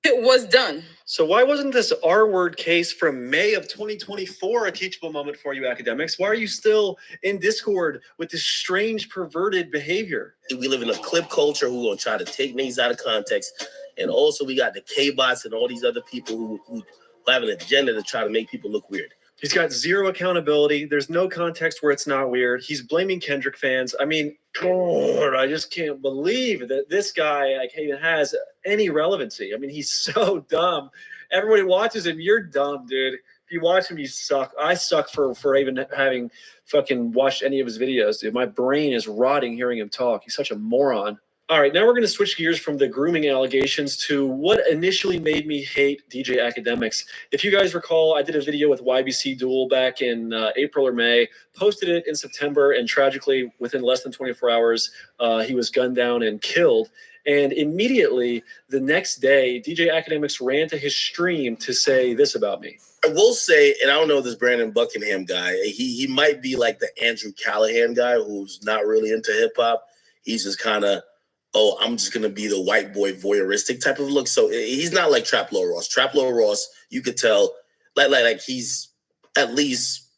Speaker 7: it was done.
Speaker 3: So why wasn't this R-word case from May of 2024 a teachable moment for you, Akademiks? Why are you still in Discord with this strange, perverted behavior?
Speaker 2: We live in a clip culture who gonna try to take things out of context. And also we got the K-bots and all these other people who have an agenda to try to make people look weird.
Speaker 3: He's got zero accountability. There's no context where it's not weird. He's blaming Kendrick fans. I mean, God, I just can't believe that this guy even has any relevancy. I mean, he's so dumb. Everybody watches him. You're dumb, dude. If you watch him, you suck. I suck for even having fucking watched any of his videos, dude. My brain is rotting hearing him talk. He's such a moron. All right, now we're going to switch gears from the grooming allegations to what initially made me hate DJ Akademiks. If you guys recall, I did a video with YBC Duel back in April or May, posted it in September, and tragically, within less than 24 hours, he was gunned down and killed. And immediately, the next day, DJ Akademiks ran to his stream to say this about me.
Speaker 2: I will say, and I don't know this Brandon Buckingham guy, he might be like the Andrew Callahan guy who's not really into hip-hop. He's just kind of, oh, I'm just going to be the white boy voyeuristic type of look. So he's not like Trap Lord Ross. Trap Lord Ross, you could tell, like he's at least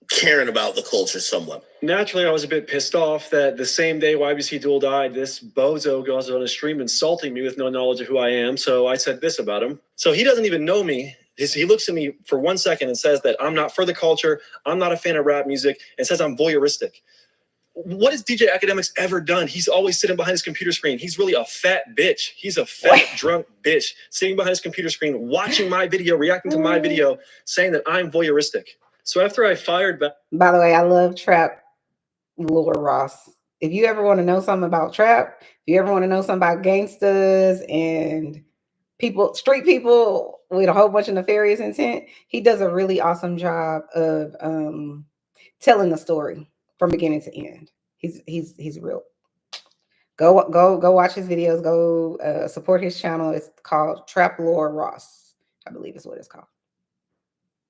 Speaker 2: caring about the culture somewhat.
Speaker 3: Naturally, I was a bit pissed off that the same day YBC Duel died, this bozo goes on a stream insulting me with no knowledge of who I am. So I said this about him. So he doesn't even know me. He looks at me for 1 second and says that I'm not for the culture, I'm not a fan of rap music, and says I'm voyeuristic. What has DJ Akademiks ever done? He's always sitting behind his computer screen. He's really a fat bitch. He's a fat, drunk bitch sitting behind his computer screen, watching my video, reacting to my video, saying that I'm voyeuristic. So after I fired back...
Speaker 1: By the way, I love Trap Lord Ross. If you ever want to know something about trap, if you ever want to know something about gangsters and people, street people with a whole bunch of nefarious intent, he does a really awesome job of telling the story from beginning to end. He's real. Go watch his videos. Go support his channel. It's called Trap Lord Ross, I believe is what it's called.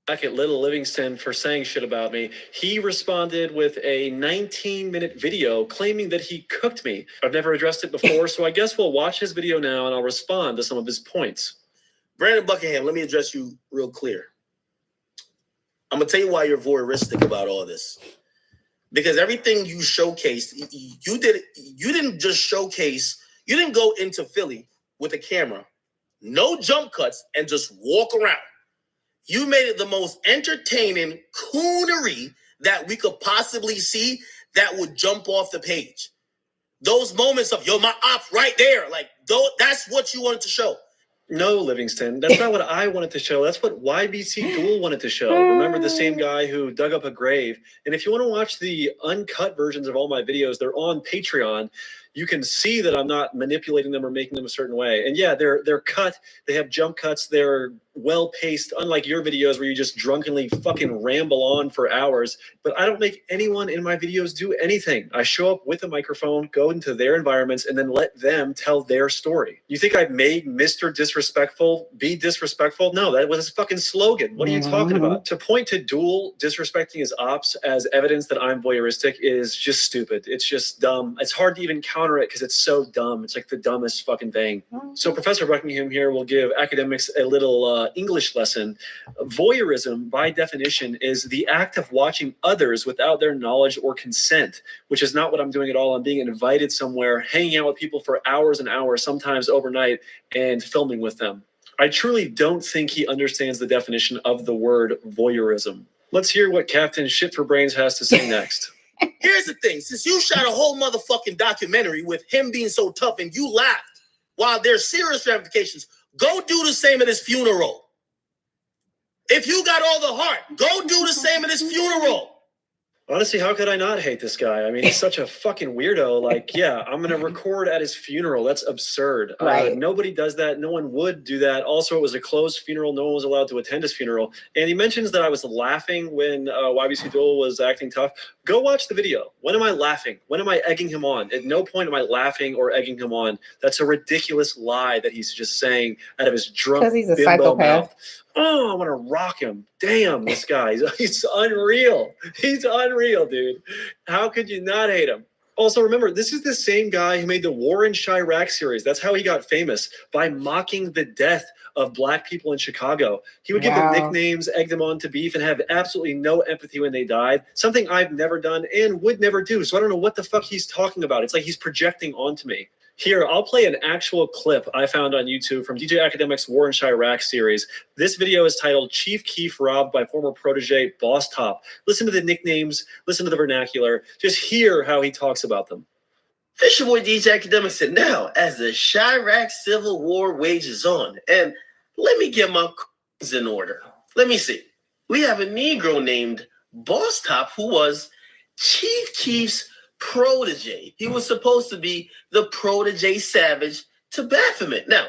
Speaker 3: Back at Little Livingston for saying shit about me, he responded with a 19-minute video claiming that he cooked me. I've never addressed it before, so I guess we'll watch his video now and I'll respond to some of his points.
Speaker 2: Brandon Buckingham, let me address you real clear. I'm going to tell you why you're voyeuristic about all this. Because everything you showcased, you didn't just showcase, you didn't go into Philly with a camera, no jump cuts, and just walk around. You made it the most entertaining coonery that we could possibly see that would jump off the page. Those moments of, yo, my op right there, like, that's what you wanted to show.
Speaker 3: No, Livingston, that's not what I wanted to show. That's what YBC Duel wanted to show. Remember, the same guy who dug up a grave. And if you want to watch the uncut versions of all my videos, they're on Patreon. you can see that I'm not manipulating them or making them a certain way. And yeah, they're cut. They have jump cuts. They're well paced, unlike your videos where you just drunkenly fucking ramble on for hours. But I don't make anyone in my videos do anything. I show up with a microphone, go into their environments, and then let them tell their story. You think I made Mr. Disrespectful be disrespectful? No, that was his fucking slogan. What are you talking about? To point to Duel disrespecting his ops as evidence that I'm voyeuristic is just stupid. It's just dumb. It's hard to even counter it because it's so dumb. It's like the dumbest fucking thing. So Professor Buckingham here will give academics a little English lesson. Voyeurism, by definition, is the act of watching others without their knowledge or consent, which is not what I'm doing at all. I'm being invited somewhere, hanging out with people for hours and hours, sometimes overnight, and filming with them. I truly don't think he understands the definition of the word voyeurism. Let's hear what Captain Shit for Brains has to say next.
Speaker 2: Here's the thing. Since you shot a whole motherfucking documentary with him being so tough and you laughed, while there's serious ramifications, go do the same at his funeral. If you got all the heart, go do the same at his funeral.
Speaker 3: Honestly, how could I not hate this guy? I mean, he's such a fucking weirdo. Like, yeah, I'm going to record at his funeral. That's absurd.
Speaker 1: Right.
Speaker 3: Nobody does that. No one would do that. Also, it was a closed funeral. No one was allowed to attend his funeral. And he mentions that I was laughing when YBC Duel was acting tough. Go watch the video. When am I laughing? When am I egging him on? At no point am I laughing or egging him on. That's a ridiculous lie that he's just saying out of his drunk
Speaker 1: Because he's a
Speaker 3: bimbo
Speaker 1: psychopath.
Speaker 3: mouth. Oh, I want to rock him. Damn, this guy. He's unreal. He's unreal, dude. How could you not hate him? Also, remember, this is the same guy who made the War in Chirac series. That's how he got famous, by mocking the death of Black people in Chicago. He would give them nicknames, egg them on to beef, and have absolutely no empathy when they died. Something I've never done and would never do. So I don't know what the fuck he's talking about. It's like he's projecting onto me. Here, I'll play an actual clip I found on YouTube from DJ Akademiks' War in Chirac series. This video is titled Chief Keef Robbed by Former Protege Boss Top. Listen to the nicknames, listen to the vernacular, just hear how he talks about them.
Speaker 2: Fisher Boy DJ Akademiks said, now, as the Chirac Civil War wages on, and let me get my in order. Let me see. We have a Negro named Boss Top who was Chief Keef's protege. He was supposed to be the protege savage to Baphomet. Now,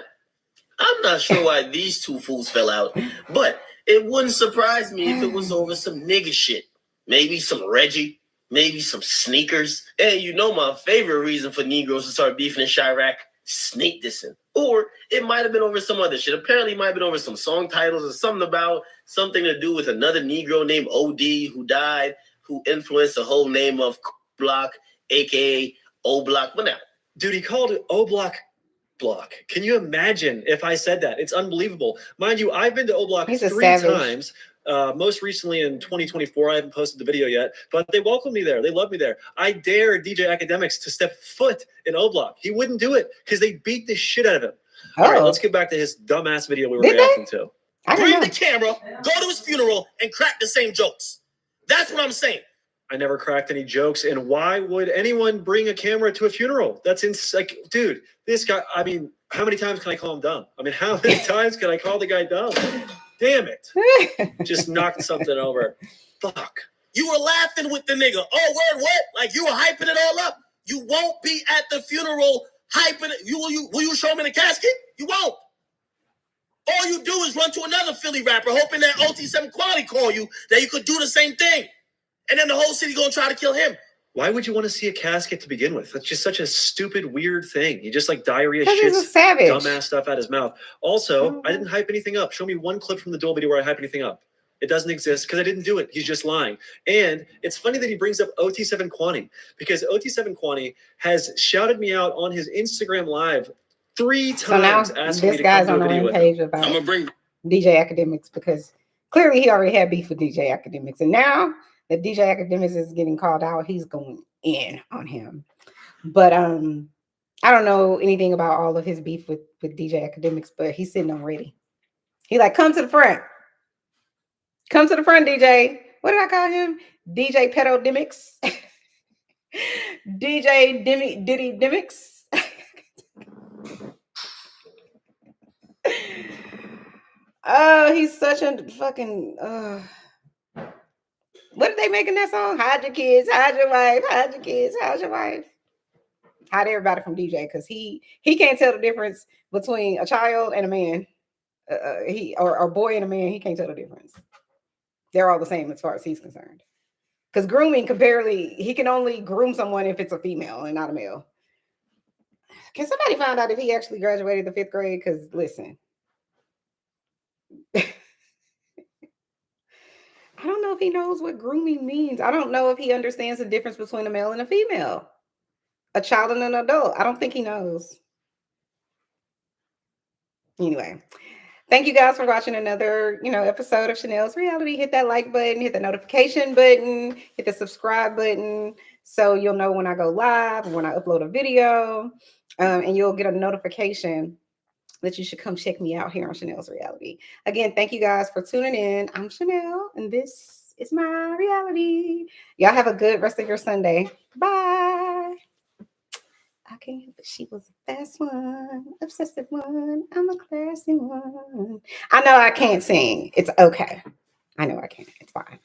Speaker 2: I'm not sure why these two fools fell out, but it wouldn't surprise me if it was over some nigga shit. Maybe some Reggie, maybe some sneakers. And you know my favorite reason for Negroes to start beefing in Chirac? Snake dissing. Or it might have been over some other shit. Apparently it might have been over some song titles or something about something to do with another Negro named OD who died, who influenced the whole name of Block, aka O Block. But now,
Speaker 3: dude, he called it O Block. Can you imagine if I said that? It's unbelievable. Mind you, I've been to O Block 3 times. Most recently in 2024, I haven't posted the video yet, but they welcomed me there. They love me there. I dare DJ Akademiks to step foot in O Block. He wouldn't do it because they beat the shit out of him. All right, let's get back to his dumbass video we were reacting to.
Speaker 2: Bring the camera, go to his funeral, and crack the same jokes. That's what I'm saying.
Speaker 3: I never cracked any jokes, and why would anyone bring a camera to a funeral? That's like, dude, this guy, I mean, how many times can I call him dumb? I mean, how many times can I call the guy dumb? Damn it. Just knocked something over. Fuck.
Speaker 2: You were laughing with the nigga. Oh, word, what? Like you were hyping it all up. You won't be at the funeral hyping it. Will you show him in a casket? You won't. All you do is run to another Philly rapper, hoping that OT7 Quality call you, that you could do the same thing. And then the whole city gonna try to kill him.
Speaker 3: Why would you want to see a casket to begin with? That's just such a stupid, weird thing. He just like diarrhea shits, dumbass stuff out his mouth. Also, I didn't hype anything up. Show me one clip from the Duel video where I hype anything up. It doesn't exist because I didn't do it. He's just lying. And it's funny that he brings up OT7 Quani, because OT7 Quani has shouted me out on his Instagram live 3 times, asking me to come do a video with him.
Speaker 1: I'm gonna bring DJ Akademiks because clearly he already had beef with DJ Akademiks, and now that DJ Akademiks is getting called out, he's going in on him. But I don't know anything about all of his beef with DJ Akademiks, but he's sitting on ready. He like, come to the front. Come to the front, DJ. What did I call him? DJ Pedodemics. DJ Diddy Demics. Oh, he's such a fucking what did they make in that song? Hide your kids, hide your wife, hide your kids, hide your wife. hide everybody from DJ because he can't tell the difference between a child and a man. Or a boy and a man, he can't tell the difference. They're all the same as far as he's concerned. Because grooming he can only groom someone if it's a female and not a male. Can somebody find out if he actually graduated the 5th grade? Because listen, I don't know if he knows what grooming means. I don't know if he understands the difference between a male and a female, a child and an adult. I don't think he knows. Anyway, thank you guys for watching another, episode of Chanel's Reality. Hit that like button, hit the notification button, hit the subscribe button so you'll know when I go live, when I upload a video, and you'll get a notification that you should come check me out here on Chanel's Reality. Again, thank you guys for tuning in. I'm Chanel, and this is my reality. Y'all have a good rest of your Sunday. Bye. I can't help it. She was a fast one, obsessive one. I'm a classy one. I know I can't sing. It's okay. I know I can't. It's fine.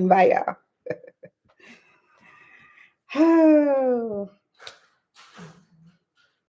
Speaker 1: Bye, y'all. Oh.